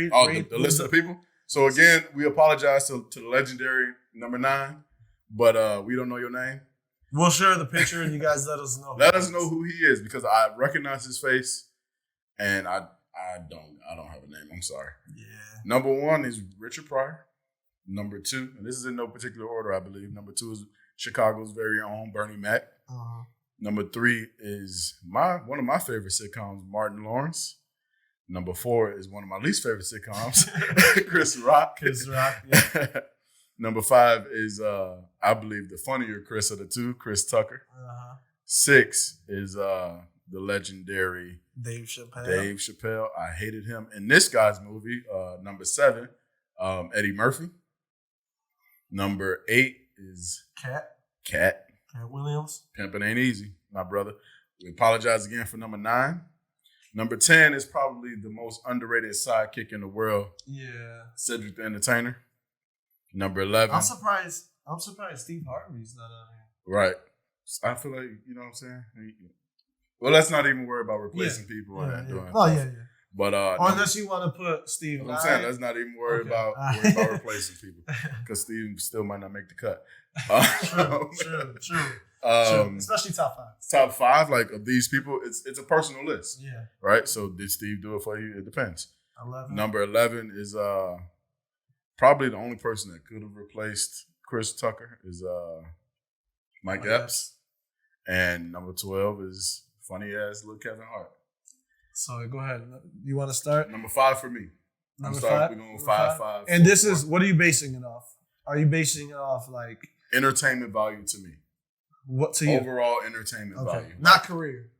The list of the people. So again, we apologize to the legendary number 9. but we don't know your name. We'll share the picture and you guys let us know. Let us know who he is because I recognize his face, and I don't have a name. I'm sorry. Yeah. Number 1 is Richard Pryor. Number 2, and this is in no particular order, I believe. Number 2 is Chicago's very own Bernie Mac. Uh-huh. Number 3 is one of my favorite sitcoms, Martin Lawrence. Number 4 is one of my least favorite sitcoms, Chris Rock. Chris Rock, yeah. Number 5 is, I believe, the funnier Chris of the two, Chris Tucker. Uh-huh. 6 is the legendary Dave Chappelle. Dave Chappelle. I hated him in this guy's movie. Number 7, Eddie Murphy. Number 8 is Cat Williams. Pimpin' Ain't Easy, my brother. We apologize again for number 9. Number 10 is probably the most underrated sidekick in the world. Yeah. Cedric the Entertainer. Number 11. I'm surprised Steve Harvey's not on here. Right. I feel like, you know what I'm saying? Well, let's not even worry about replacing people and doing Oh, yeah. But unless you want to put Steve. I'm saying let's not even worry about replacing people because Steve still might not make the cut. True. Especially top 5. Top 5, like of these people, it's a personal list. Yeah. Right. So did Steve do it for you? It depends. 11. Number 11 is probably the only person that could have replaced Chris Tucker is Mike Epps, and number 12 is funny ass little Kevin Hart. So go ahead. You want to start? Number 5 for me. Number 5. We're going 5. And this is what are you basing it off? Are you basing it off like entertainment value to me? What to you? Overall entertainment value, not career,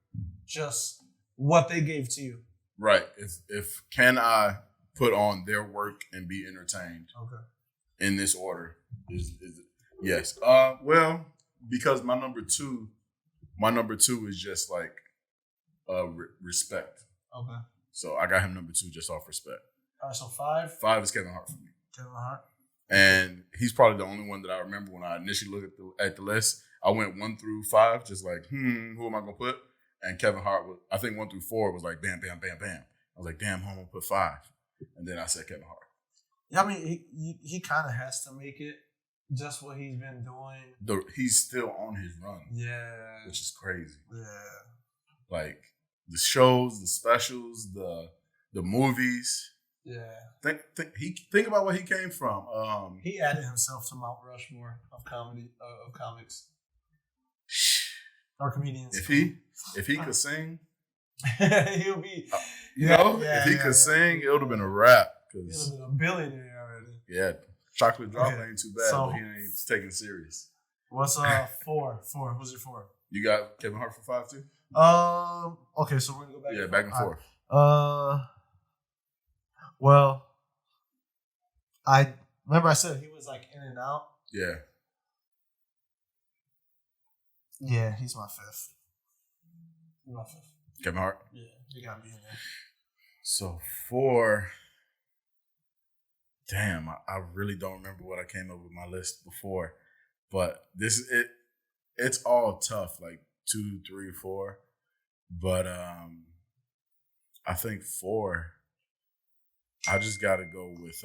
just what they gave to you. Right. If can I put on their work and be entertained? Okay. In this order is yes. Well, because my number two is just like respect. Okay. So I got him number 2 just off respect. All right, so 5. 5 is Kevin Hart for me. Kevin Hart. And he's probably the only one that I remember when I initially looked at the list. I went 1 through 5, just like, who am I gonna put? And Kevin Hart was, I think 1 through 4 was like bam, bam, bam, bam. I was like, damn, I'm gonna put 5. And then I said Kevin Hart. Yeah, I mean, he kind of has to make it. Just what he's been doing. He's still on his run. Yeah. Which is crazy. Yeah. Like the shows, the specials, the movies. Yeah. Think about where he came from. He added himself to Mount Rushmore of comedy of comics. Or comedians. If he could sing, he'll be. If he could sing, it would have been a wrap. He would have been a billionaire already. Yeah, Chocolate Drop ain't too bad, so, but he ain't taken serious. What's 4? Who's your 4? You got Kevin Hart for 5 too? Okay, so we're gonna go back. Yeah, back and forth. Well, I remember I said he was like in and out. Yeah. Yeah, he's my 5th. Kevin Hart? Yeah, he gotta be in there. So 4. Damn, I really don't remember what I came up with my list before. But this is it. It's all tough, like 2, 3, 4. But I think 4. I just gotta go with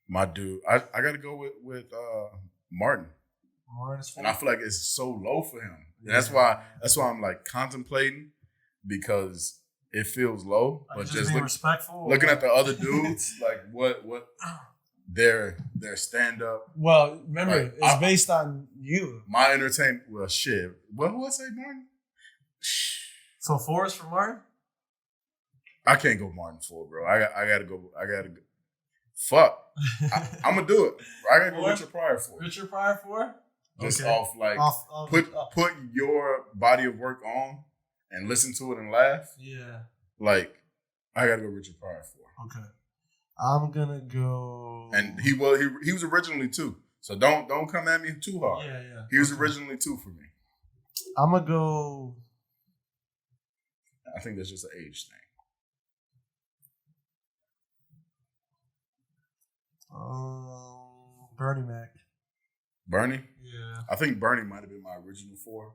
my dude. I gotta go with Martin. Martin's 4. And I feel like it's so low for him. Yeah. That's why I'm like contemplating because it feels low. But just looking at the other dudes, like what their stand up. Well, remember, it's based on you. My entertainment. Well, shit. What would I say, Martin? So 4 is for Martin? I can't go Martin 4, bro. I gotta go. Fuck. I'm gonna do it. I gotta go Richard Pryor 4. Richard Pryor 4? Just off like put your body of work on and listen to it and laugh. Yeah. Like I gotta go Richard Pryor 4. Okay. I'm gonna go. And he was originally 2. So don't come at me too hard. Yeah. He was originally 2 for me. I'm gonna go. I think that's just an age thing. Bernie Mac. Bernie? Yeah. I think Bernie might have been my original 4.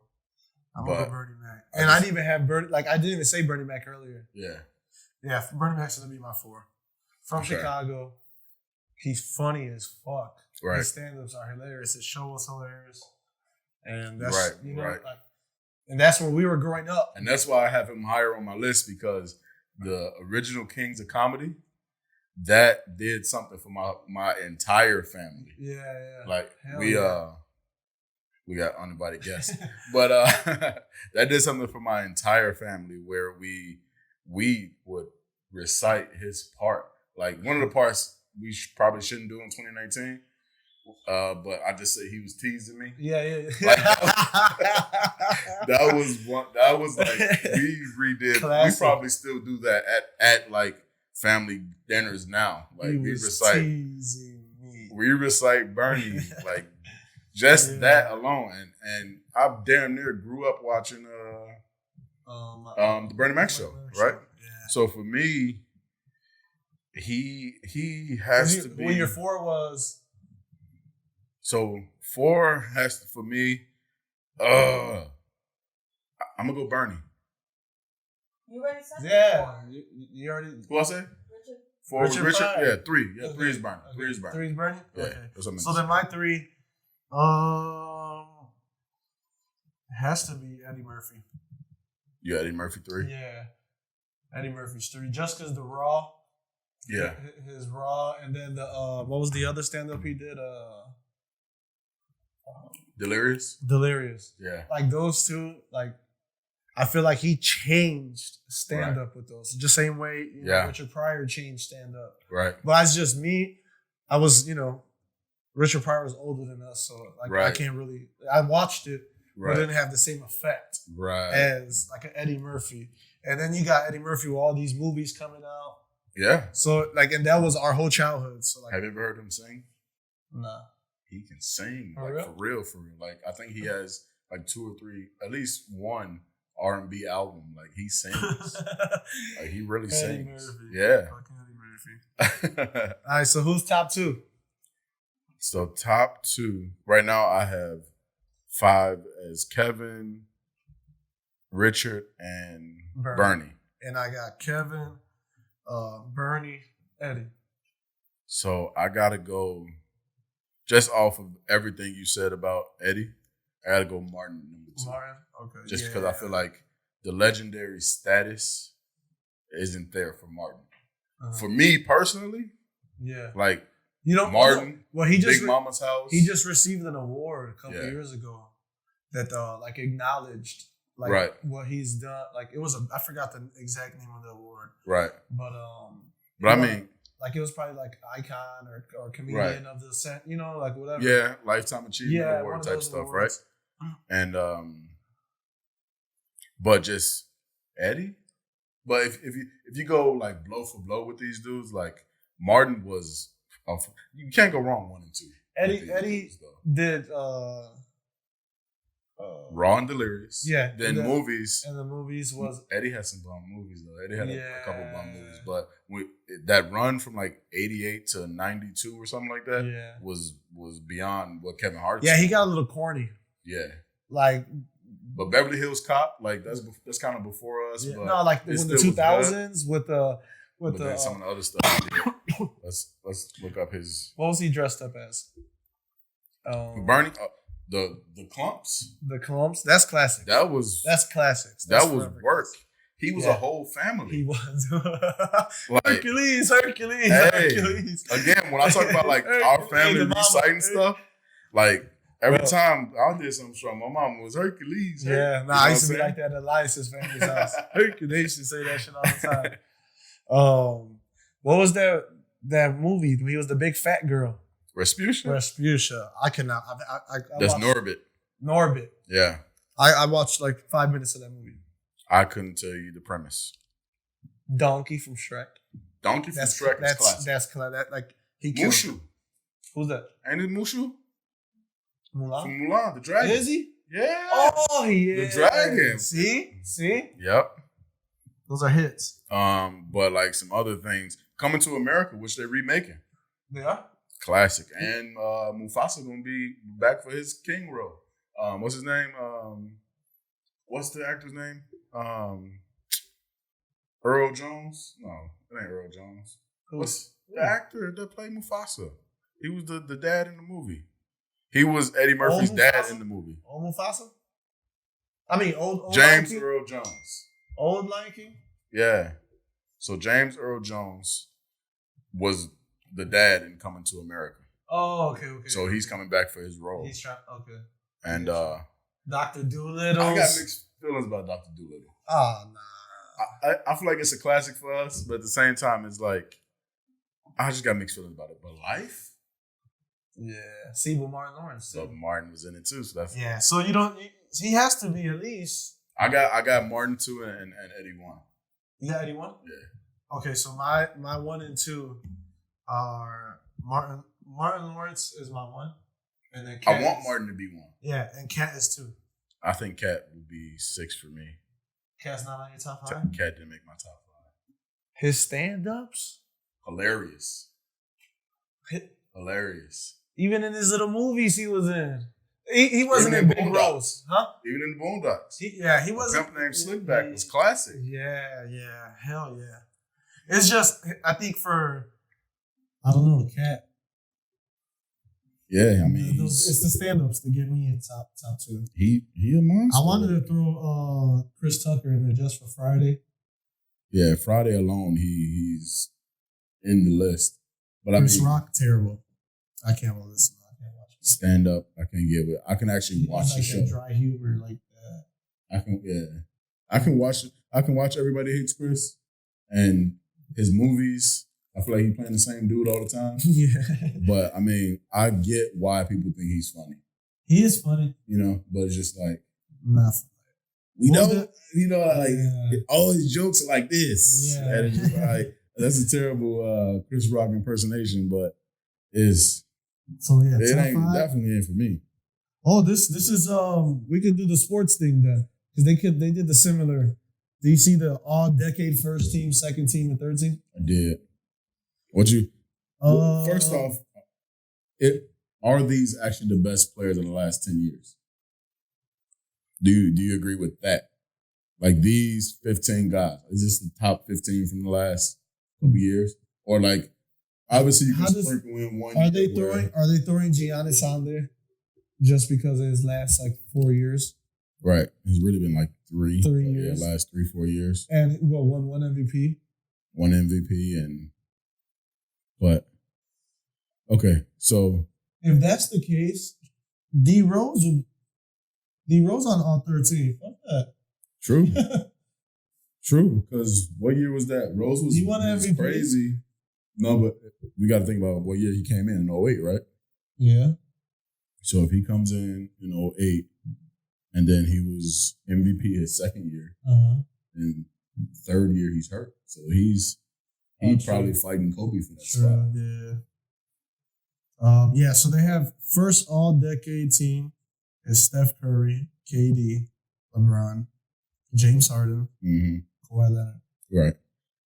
I'm gonna go Bernie Mac. And I didn't even have Bernie. Like I didn't even say Bernie Mac earlier. Yeah. Yeah. Bernie Mac's gonna be my 4. From Chicago. he's funny as fuck. Right. His stand-ups are hilarious. His show was hilarious. And that's Right, you know, right. like, and that's where we were growing up. And that's why I have him higher on my list, because the original Kings of Comedy, that did something for my entire family. Yeah. Like Hell we yeah. we got uninvited guests, but that did something for my entire family, where we would recite his part. Like one of the parts we probably shouldn't do in 2019, but I just said he was teasing me. Yeah. Like, that was one. That was like we redid. Classic. We probably still do that at like family dinners now. Like He we was recite. teasing me. We recite Bernie, like just that alone, and I damn near grew up watching the Bernie Mac show, right? Yeah. So for me, he has to be. When your 4 was. So 4 has to, for me. I'm gonna go Bernie. You already said Yeah, you already. Who I say? Richard. 4 was Richard. five. Yeah, 3. Yeah, Okay. 3 is Bernie. Okay. 3 is Bernie. 3 is Bernie. Yeah, Okay. that's what I meant So to then say. my 3, has to be Eddie Murphy. Yeah, Eddie Murphy 3. Yeah, Eddie Murphy's 3. Just because the Raw. Yeah. His Raw, and then the what was the other stand up he did? Delirious. Delirious. Yeah. Like those two, like I feel like he changed stand up with those. Just same way Richard Pryor changed stand up. Right. But that's just me. I was, Richard Pryor was older than us, so like I can't really. I watched it, but it didn't have the same effect as like an Eddie Murphy. And then you got Eddie Murphy with all these movies coming out. Yeah. So like, and that was our whole childhood. So like, have you ever heard him sing? Nah. He can sing For like real? for real. Like I think he has like 2 or 3, at least one R&B album. Like he sings. Like he really Eddie sings. Murphy. Yeah. Fucking Eddie Murphy. All right, so who's top 2? So top 2 right now, I have 5 as Kevin, Richard, and Bernie. And I got Kevin, Bernie, Eddie. So I gotta go just off of everything you said about Eddie. I gotta go Martin number 2. Martin, okay. Just because I feel like the legendary status isn't there for Martin. For me personally, like Martin, he just Big Mama's House. He just received an award a couple years ago that like acknowledged like what he's done. Like it was I forgot the exact name of the award. Right. But I mean, like it was probably like icon or comedian of the set, like whatever. Yeah, Lifetime Achievement Award type stuff, awards. Right? And but just Eddie. But if you go like blow for blow with these dudes, like Martin was, you can't go wrong 1 and 2. Eddie did Raw and Delirious. Yeah. Then movies. And the movies was Eddie had some bum movies though. Eddie had a couple bum movies, but that run from like 88 to 92 or something like that was beyond what Kevin Hart. Yeah, he got a little corny. Yeah. Like. But Beverly Hills Cop, like that's kind of before us. Yeah. But no, like when the 2000s with then some of the other stuff. Let's look up his. What was he dressed up as? Bernie, the Clumps. The Clumps. That's classic. That's classics. That was work. He was a whole family. He was. Like, Hercules. Again, when I talk about like our family reciting stuff, like. Every time I did something strong, my mom was Hercules. Yeah, I used to be like that at Elias's family's house. Hercules, they used to say that shit all the time. What was that movie? He was the big fat girl. Respucia. I cannot. That's Norbit. Norbit. Yeah. I watched like 5 minutes of that movie. I couldn't tell you the premise. Donkey from Shrek. Shrek is classic. That's classic. Like he killed. Mushu. Who's that? Ain't it Mushu? Mulan? From Mulan, the dragon. Is he? Yeah. Oh, he is. The dragon. See? Yep. Those are hits. But like some other things, Coming to America, which they're remaking. They are? Classic. And Mufasa gonna be back for his king role. What's his name? What's the actor's name? Earl Jones? No, it ain't Earl Jones. What's the actor that played Mufasa? He was the dad in the movie. He was Eddie Murphy's dad in the movie. Old Mufasa? I mean, old James Earl Jones. Old Lion King? Yeah. So James Earl Jones was the dad in Coming to America. Oh, okay. So he's coming back for his role. He's trying. Okay. And Dr. Dolittle. I got mixed feelings about Dr. Dolittle. Oh, nah. I feel like it's a classic for us, but at the same time, it's like I just got mixed feelings about it. But Life. Yeah. See, but Martin Lawrence. So Martin was in it too. So that's So you don't. He has to be at least. I got Martin 2 and Eddie 1. You got Eddie 1? Yeah. Okay, so my 1 and 2 are Martin Lawrence is my 1, and then Cat I want Martin to be 1. Yeah, and Cat is 2. I think Cat would be 6 for me. Cat's not on your top 5? Cat didn't make my top 5. His stand-ups? Hilarious. Hilarious. Even in his little movies he was in. He wasn't in big roles. Huh? Even in the Boondocks. He wasn't. A Pimp Named Slickback was classic. Yeah. Hell yeah. It's just, I think I don't know, Cat. Yeah, I mean, it's the stand-ups that get me in top 2. He a monster. I wanted to throw Chris Tucker in there just for Friday. Yeah, Friday alone, he's in the list. But Chris Rock, terrible. I can't listen. I can't watch it. Stand up, I can't get with. I can actually watch the show. Dry humor like that. I can watch it. I can watch Everybody Hates Chris and his movies. I feel like he's playing the same dude all the time. Yeah. But I mean, I get why people think he's funny. He is funny. You know, but it's just like not funny. All his jokes are like this. Yeah. And it's just like, that's a terrible Chris Rock impersonation, but it definitely ain't for me. Oh, this is we could do the sports thing then, because they did the similar. Do you see the all decade first team, second team, and third team? I did. First off, are these actually the best players in the last 10 years? Do you agree with that? Like these 15 guys, is this the top 15 from the last couple years? Or like, obviously you can sprinkle in one. Are they throwing Giannis on there just because of his last like 4 years? Right. It's really been like 3 years. Yeah, last 3-4 years. And one MVP? One MVP but okay, so if that's the case, D Rose on all 13. Fuck that. True. True, because what year was that? Rose was crazy. No, but we got to think about what year he came in 08, right? Yeah. So if he comes in 08, and then he was MVP his second year, and third year he's hurt, so he's probably fighting Kobe for that spot. Yeah. So they have first all-decade team is Steph Curry, KD, LeBron, James Harden, Kawhi Leonard. Right.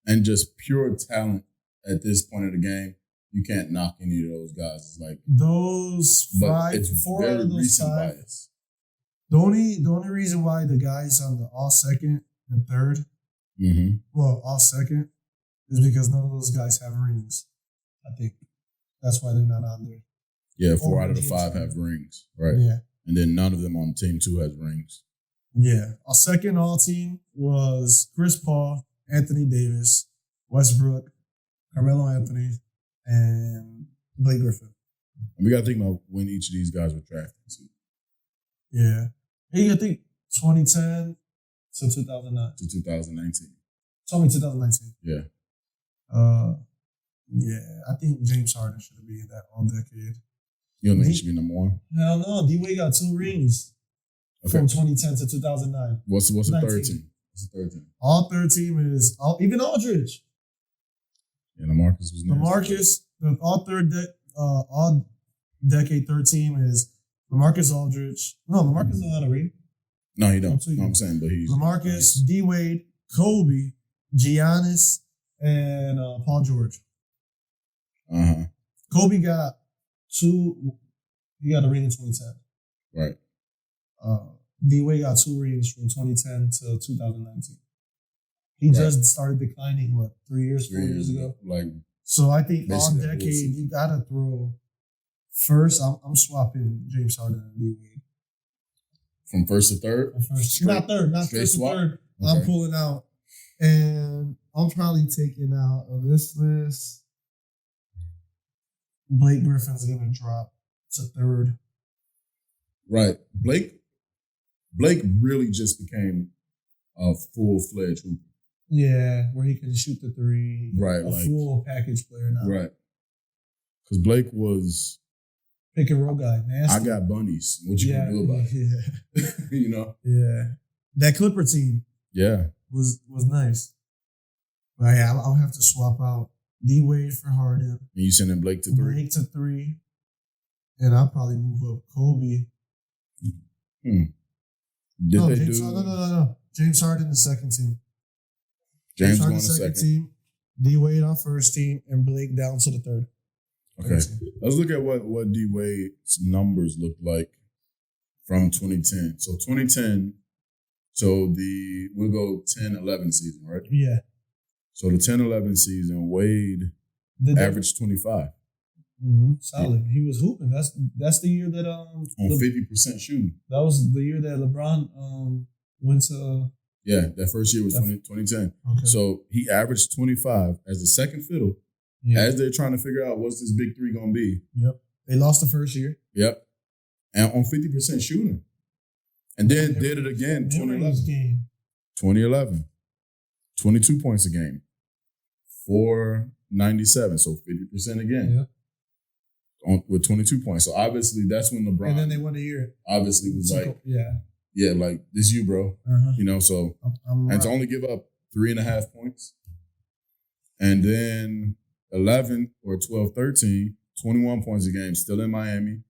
And just pure talent at this point of the game, you can't knock any of those guys. It's like those four out of those 5. Bias. The only reason why the guys on the all second and third, all second, is because none of those guys have rings. I think that's why they're not on there. Yeah, 4 out of the 5 have rings, right? Yeah. And then none of them on team 2 has rings. Yeah. Our second all team was Chris Paul, Anthony Davis, Westbrook, Carmelo Anthony, and Blake Griffin. And we got to think about when each of these guys were drafted too. Yeah. You got to think 2010 to 2009. To 2019. Tell me 2019. Yeah. Yeah, I think James Harden should be in that all decade. You don't think he should be number 1? Hell no. D-Wade got 2 rings from 2010 to 2009. What's the third team? What's the third team? All third team is even Aldridge. Yeah, LaMarcus was nice. All decade third team is LaMarcus Aldridge. No, LaMarcus don't have a ring. No, he don't. No, I'm saying, but he's LaMarcus, D-Wade, Kobe, Giannis, and Paul George. Kobe got 2. He got a ring in 2010. Right. D-Wade got 2 rings from 2010 to 2019. He just started declining, 4 years ago? Like So I think all Basically, decade you gotta throw. First, I'm swapping James Harden and D Wade. From first to third? Not third, not first to third. Okay. I'm pulling out. And I'm probably taking out of this list. Blake Griffin's gonna drop to third. Right. Blake really just became a full-fledged hooper. Yeah, where he can shoot the three. Right. A full package player now. Right. Because Blake was pick and roll guy. Nasty. I got bunnies. What you gonna do about it? Yeah. You know? Yeah. That Clipper team. Yeah. Was nice. But yeah, I'll have to swap out D Wade for Harden. And you sending Blake to 3? Blake to 3. And I'll probably move up Kobe. No. James Harden, the second team. James Harden, going to second team. D Wade on first team, and Blake down to the third. Okay. Let's look at what D Wade's numbers looked like from 2010. So 2010, we'll go 10-11 season, right? Yeah. So the 10-11 season, Wade averaged 25. Mm-hmm. Solid. Yeah. He was hooping. That's the year that on 50% shooting. That was the year that LeBron went to. Yeah, that first year was 2010. Okay. So he averaged 25 as the second fiddle. Yeah. As they're trying to figure out what's this big three gonna be. Yep. They lost the first year. Yep. And on 50% shooting. And then did it again 2011. 22 points a game. 497. So 50% again. Yep. With 22 points. So obviously that's when LeBron. And then they won a year. Obviously was like, yeah, like this you, bro. Uh-huh. You know, so and to only give up 3.5 points. And then 11 or 12, 13, 21 points a game, still in Miami.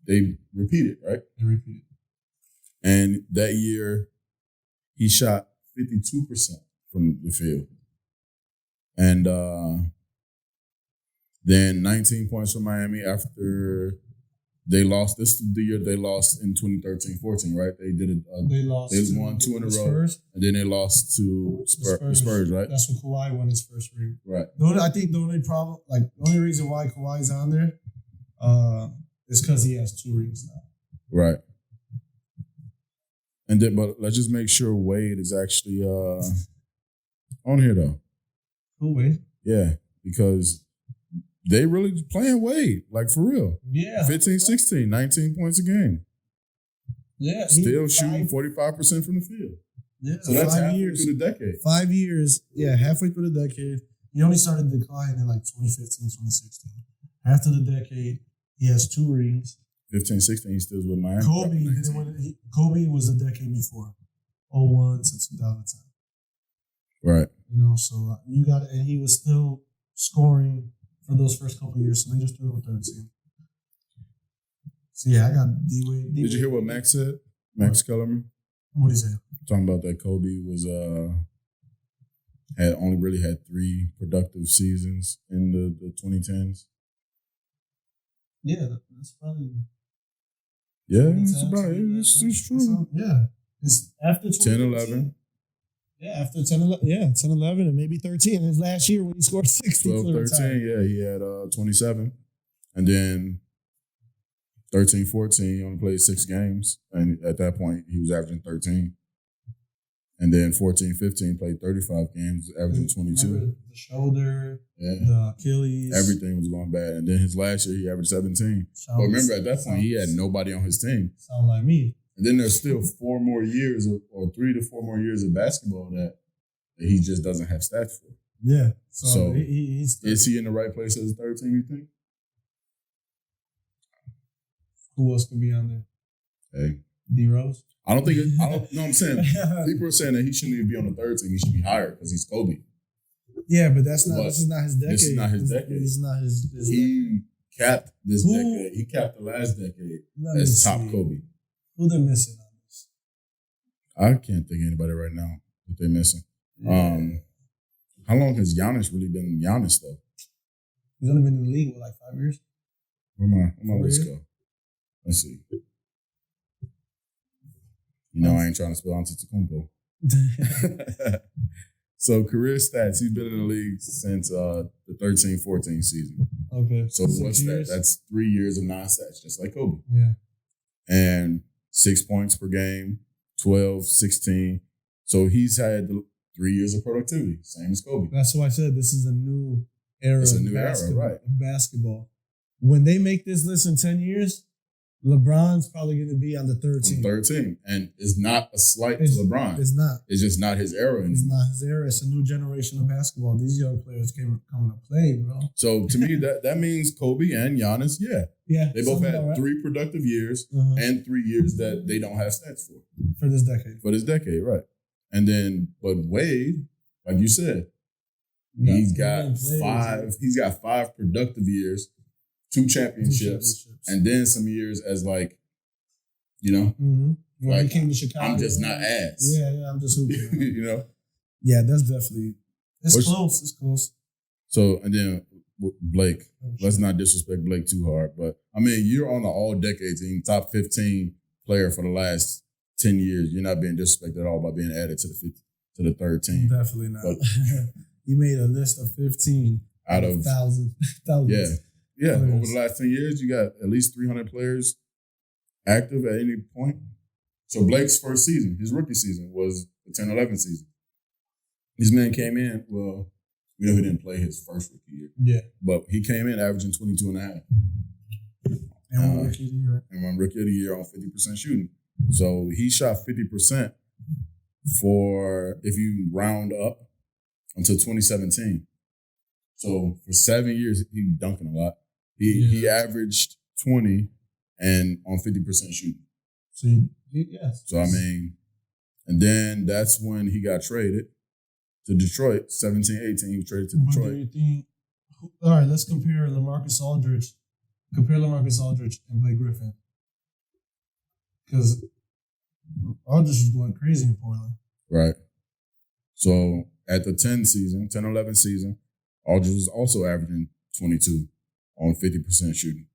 They repeated, right? They repeated. And that year, he shot 52% from the field. And then 19 points from Miami after they lost. This is the year they lost in 2013-14, right? They did it. They won 2 in a row. Spurs? And then they lost to the Spurs, right? That's when Kawhi won his first ring. Right. I think the only reason why Kawhi's on there is because he has 2 rings now. Right. And then, but let's just make sure Wade is actually on here though. Who, Wade? Yeah, because they really playing Wade, like for real. Yeah. 15, 16, 19 points a game. Yeah. Still shooting 45% from the field. Yeah. So that's halfway through the decade. 5 years. Yeah, halfway through the decade. He only started declining in like 2015, 2016. After the decade, he has 2 rings. 15, 16, he still with Miami. Kobe was a decade before. 01 to 2010. Right. You know, so you got it. And he was still scoring for those first couple of years, so they just threw him a third team. So yeah, I got D-Wade. Did you hear what Max said? Max Kellerman? What did he say? Talking about that Kobe was had only really had 3 productive seasons in the 2010s. Yeah, that's probably. Yeah, it's true. Yeah, it's after 10-11. Yeah, after 10-11, 10-11, and maybe 13. His last year when he scored 60. 12-13, yeah, he had 27. And then 13-14, he only played 6 games. And at that point, he was averaging 13. And then 14-15, played 35 games, averaging 22. The shoulder, the Achilles. Everything was going bad. And then his last year, he averaged 17. But remember, at that point, he had nobody on his team. Sound like me. And then there's still 4 more years or 3 to 4 more years of basketball that he just doesn't have stats for. Yeah. So is he in the right place as a third team, you think? Who else could be on there? Hey. D-Rose? I don't know what I'm saying. People are saying that he shouldn't even be on the third team. He should be higher because he's Kobe. Yeah, but this is not his decade. This is not his decade. This is not his decade. He capped this decade. He capped the last decade as top Kobe. Who they're missing on this? I can't think of anybody right now that they're missing. Yeah. How long has Giannis really been Giannis though? He's only been in the league for like 5 years. Where my list go? Let's see. You know I ain't trying to spell Antetokounmpo. So career stats, he's been in the league since the 13-14 season. Okay. So what's that? That's 3 years of non-stats, just like Kobe. Yeah. And 6 points per game, 12, 16. So he's had 3 years of productivity, same as Kobe. That's why I said this is a new era. It's a new era, right? Basketball. When they make this list in 10 years, LeBron's probably going to be on the third team. And it's not a slight to LeBron. It's not. It's just not his era anymore. It's not his era. It's a new generation of basketball. These young players coming to play, bro. So to me, that means Kobe and Giannis, yeah, they both had 3 productive years and 3 years that they don't have stats for this decade. For this decade, right? And then, but Wade, like you said, he's got 5. He's got 5 productive years, 2 championships, and then some years as like, you know, when like, he came to Chicago, I'm just not ass. Yeah, I'm just hooping. You know. Yeah, that's definitely close. It's close. So and then Blake, let's not disrespect Blake too hard, but I mean, you're on an all-decade team, top 15 player for the last 10 years. You're not being disrespected at all by being added to the third team. Definitely not. But, you made a list of 15 out of thousands. Yeah. Over the last 10 years, you got at least 300 players active at any point. So Blake's first season, his rookie season, was the 10-11 season. This man came in, well, we know he didn't play his first rookie year. Yeah. But he came in averaging 22.5. And won rookie of the year. And won rookie of the year on 50% shooting. So he shot 50% for, if you round up, until 2017. So for 7 years, he was dunking a lot. He averaged 20 and on 50% shooting. So I mean, and then that's when he got traded to Detroit. 17-18, he was traded to Detroit. Do you think? All right, let's compare LaMarcus Aldridge. Compare LaMarcus Aldridge and Blake Griffin, because Aldridge was going crazy in Portland. Right. So at the 10-11 season, Aldridge was also averaging 22 on 50% shooting.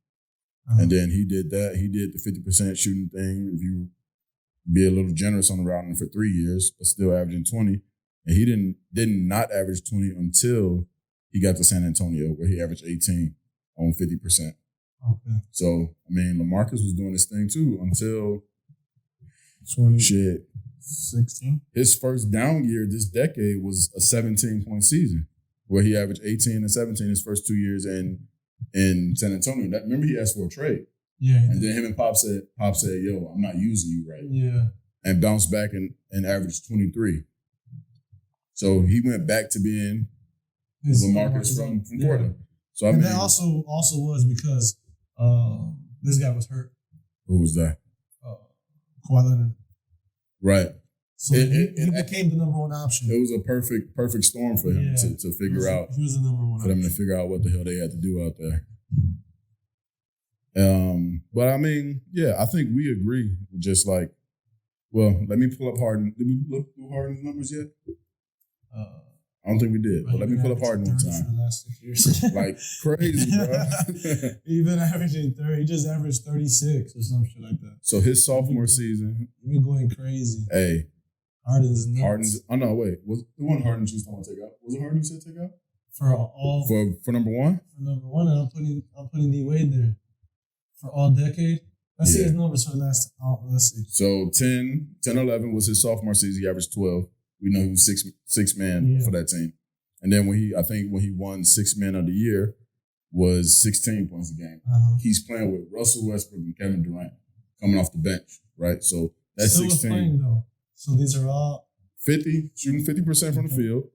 And then he did that. He did the 50% shooting thing. If you be a little generous on the routing for 3 years, but still averaging 20. And he did not average 20 until he got to San Antonio, where he averaged 18 on 50%. Okay. So, I mean, LaMarcus was doing his thing too until 16. His first down year this decade was a 17-point season, where he averaged 18 and 17 his first 2 years in San Antonio. Remember, he asked for a trade. Yeah. And then him and Pop said, yo, I'm not using you right. Yeah. And bounced back and averaged 23. So he went back to being LaMarcus from Portland. So that also was because this guy was hurt. Who was that? Kawhi Leonard. Right. So he became the number one option. It was a perfect storm for him to figure out. He was the number one for them to figure out what the hell they had to do out there. But I mean, yeah, I think we agree. Just like, well, let me pull up Harden. Did we look through Harden's numbers yet? I don't think we did. But let me pull up Harden one time. For the last 6 years. Like crazy, bro. He's been averaging 30. He just averaged 36 or some shit like that. So his sophomore season, you're going crazy. Hey, Harden's nuts. Oh no, wait. Was the one Harden choose to take out? Was it Harden you said take out? For number one? For number one, and I'm putting D Wade there. For all decade. Let's see his numbers for the last. Let's see. So 10-11 was his sophomore season. He averaged 12. We know he was six man for that team. And then when he won 6 Man of the Year was 16 points a game. He's playing with Russell Westbrook and Kevin Durant coming off the bench, right? So that's still 16. Playing, though. So these are all 50, shooting 50% from the field.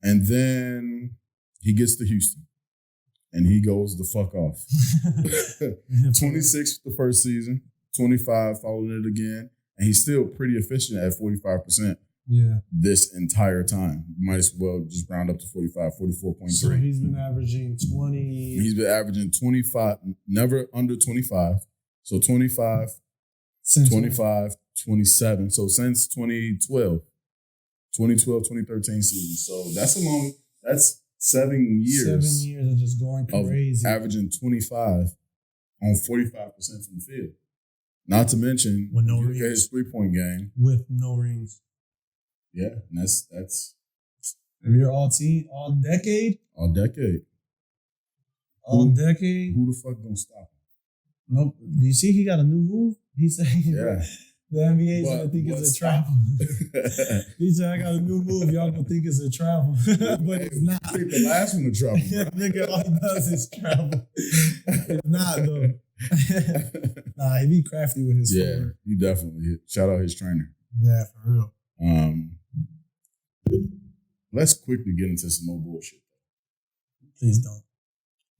And then he gets to Houston. And he goes the fuck off. 26 the first season, 25 following it again. And he's still pretty efficient at 45%. Yeah. This entire time. Might as well just round up to 45, 44.3. So he's been averaging 20. He's been averaging 25, never under 25. So 25, since 25, 27. So since 2012, 2013 season. So that's 7 years. 7 years of just going crazy. Averaging 25 on 45% from the field. Not to mention, with no rings. His 3-point game. With no rings. Yeah, and that's If you're all decade. All decade. All decade. Who the fuck don't stop him? Nope. Do you see he got a new move? He said the NBA's gonna think it's a travel. He said, I got a new move. Y'all gonna think it's a travel. But it's not. I think the last one to travel. Nigga, all he does is travel. It's not though. Nah, he be crafty with his footwork. He definitely. Shout out his trainer. Yeah, for real. Let's quickly get into some more bullshit. Please don't.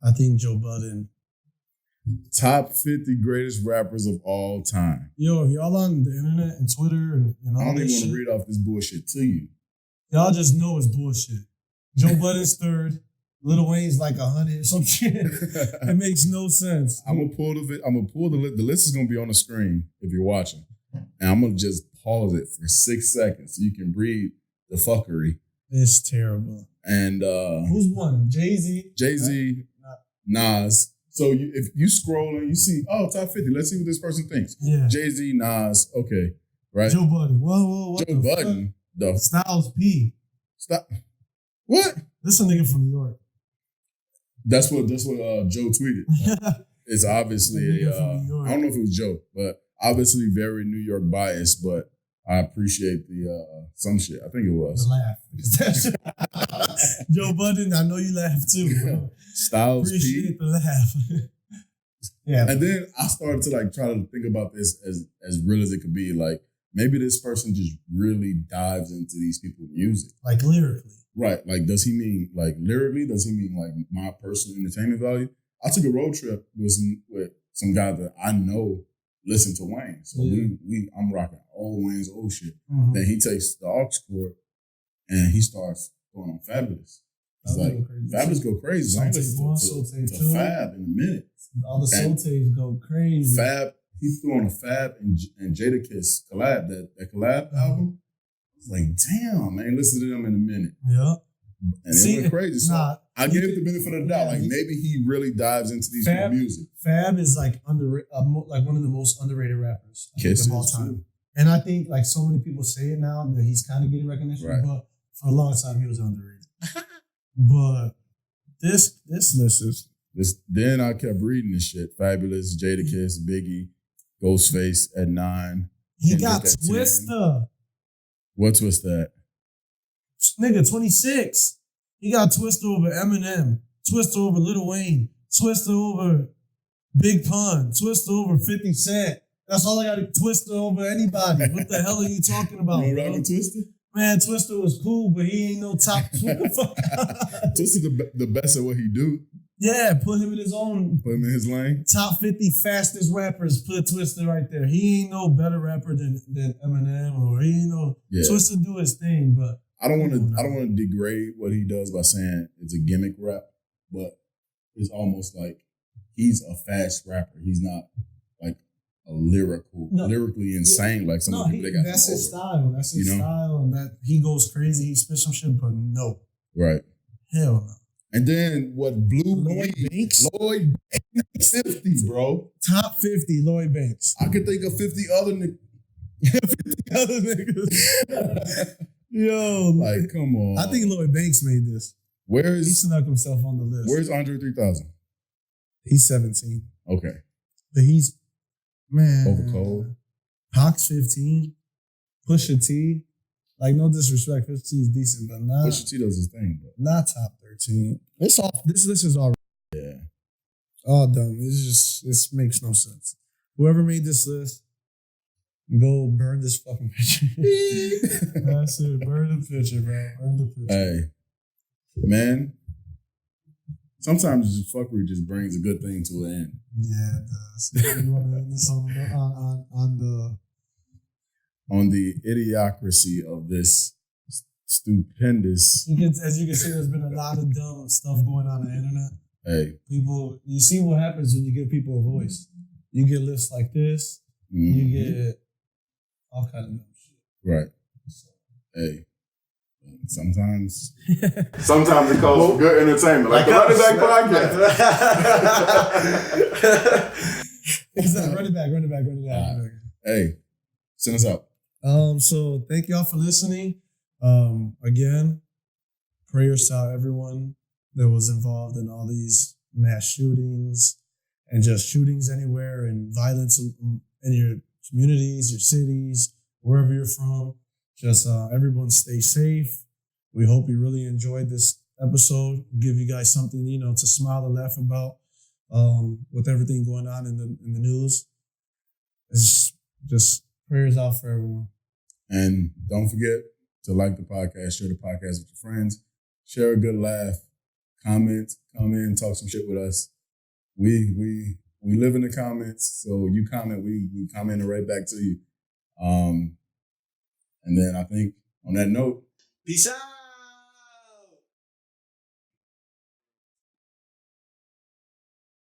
I think Joe Budden. Top 50 greatest rappers of all time. Yo, if y'all on the internet and Twitter and all I don't that even want shit, to read off this bullshit to you. y'all just know it's bullshit. Joe Budden's third. Lil Wayne's like 100 or some shit. It makes no sense. I'm gonna pull the list. The list is gonna be on the screen if you're watching, and I'm gonna just pause it for 6 seconds so you can read the fuckery. It's terrible. And who's one? Jay-Z. Jay-Z, Nas. So if you scroll and you see, top 50. Let's see what this person thinks. Yeah. Jay-Z, Nas. Okay, right. Joe Budden. Whoa. Joe Budden. The Styles P. Stop. What? This a nigga from New York. That's what Joe tweeted. It's obviously I don't know if it was Joe, but obviously very New York biased, but I appreciate the some shit. I think it was. The laugh. Joe Budden, I know you laugh too, bro. Styles appreciate P. the laugh. Yeah. And then I started to like try to think about this as real as it could be. Like maybe this person just really dives into these people's music. Like lyrically. Right. Like does he mean like lyrically? Does he mean like my personal entertainment value? I took a road trip with some guy that I know listen to Wayne. So I'm rocking old Wayne's old shit. Mm-hmm. Then he takes the aux cord and he starts going on Fabulous. It's like Fabulous go crazy. I listen to Fab in a minute. All the Sotays go crazy. Fab, he threw on a Fab and Jadakiss collab, that collab album. I was like, damn, man, listen to them in a minute. Yeah. And it went crazy. So I gave it the benefit of the doubt. Like maybe he really dives into these music. Fab is like like one of the most underrated rappers of all time. Too. And I think like so many people say it now that he's kind of getting recognition, but for a long time he was underrated. But this list is then I kept reading this shit. Fabulous, Jadakiss, Biggie, Ghostface at 9. He got Twista. What Twista at? Nigga, 26. He got Twista over Eminem, Twista over Lil Wayne, Twista over Big Pun, Twista over 50 Cent. That's all I got to Twista over anybody. What the hell are you talking about? You rocking Twista? Man, Twista was cool, but he ain't no top. Twista the best at what he do. Yeah, put him in his own. Put him in his lane. Top 50 fastest rappers. Put Twista right there. He ain't no better rapper than Eminem, or he ain't no. Yeah. Twista do his thing, but I don't want to degrade what he does by saying it's a gimmick rap, but it's almost like he's a fast rapper. He's not like a lyrically insane like some of the people that got. That's his style. That's his style, and that he goes crazy. He spits some shit, but no. Right. Hell no. And then what blew Lloyd Banks? Lloyd Banks, 50, bro. Top 50, Lloyd Banks. I could think of 50 other niggas. 50 other niggas. Yo, like, come on. I think Lloyd Banks made this. He snuck himself on the list. Where's Andre 3000? He's 17. Okay. But he's, man. Over Cole. Pac's 15. Pusha T. Like, no disrespect. Pusha T is decent, but not. Pusha T does his thing, bro. Not top 13. This list is all. Yeah. All dumb. This makes no sense. Whoever made this list, go burn this fucking picture. That's it. Burn the picture, bro. Burn the picture. Hey, man. Sometimes fuckery just brings a good thing to an end. Yeah, it does. You want to end this on the idiocracy of this stupendous. As you can see, there's been a lot of dumb stuff going on the internet. Hey, people, you see what happens when you give people a voice. You get lists like this. Mm-hmm. You get all kind of dumb shit. Right. So, hey, sometimes it calls for good entertainment, like the Running Back podcast. Exactly. Run it back. Hey, send us out. So thank y'all for listening. Again, prayers to everyone that was involved in all these mass shootings and just shootings anywhere and violence in your communities, your cities, wherever you're from. Just everyone stay safe. We hope you really enjoyed this episode. Give you guys something, to smile and laugh about with everything going on in the news. It's just prayers out for everyone. And don't forget to like the podcast, share the podcast with your friends, share a good laugh, comment, come in, talk some shit with us. We live in the comments, so you comment, we comment right back to you. And then I think on that note, peace out.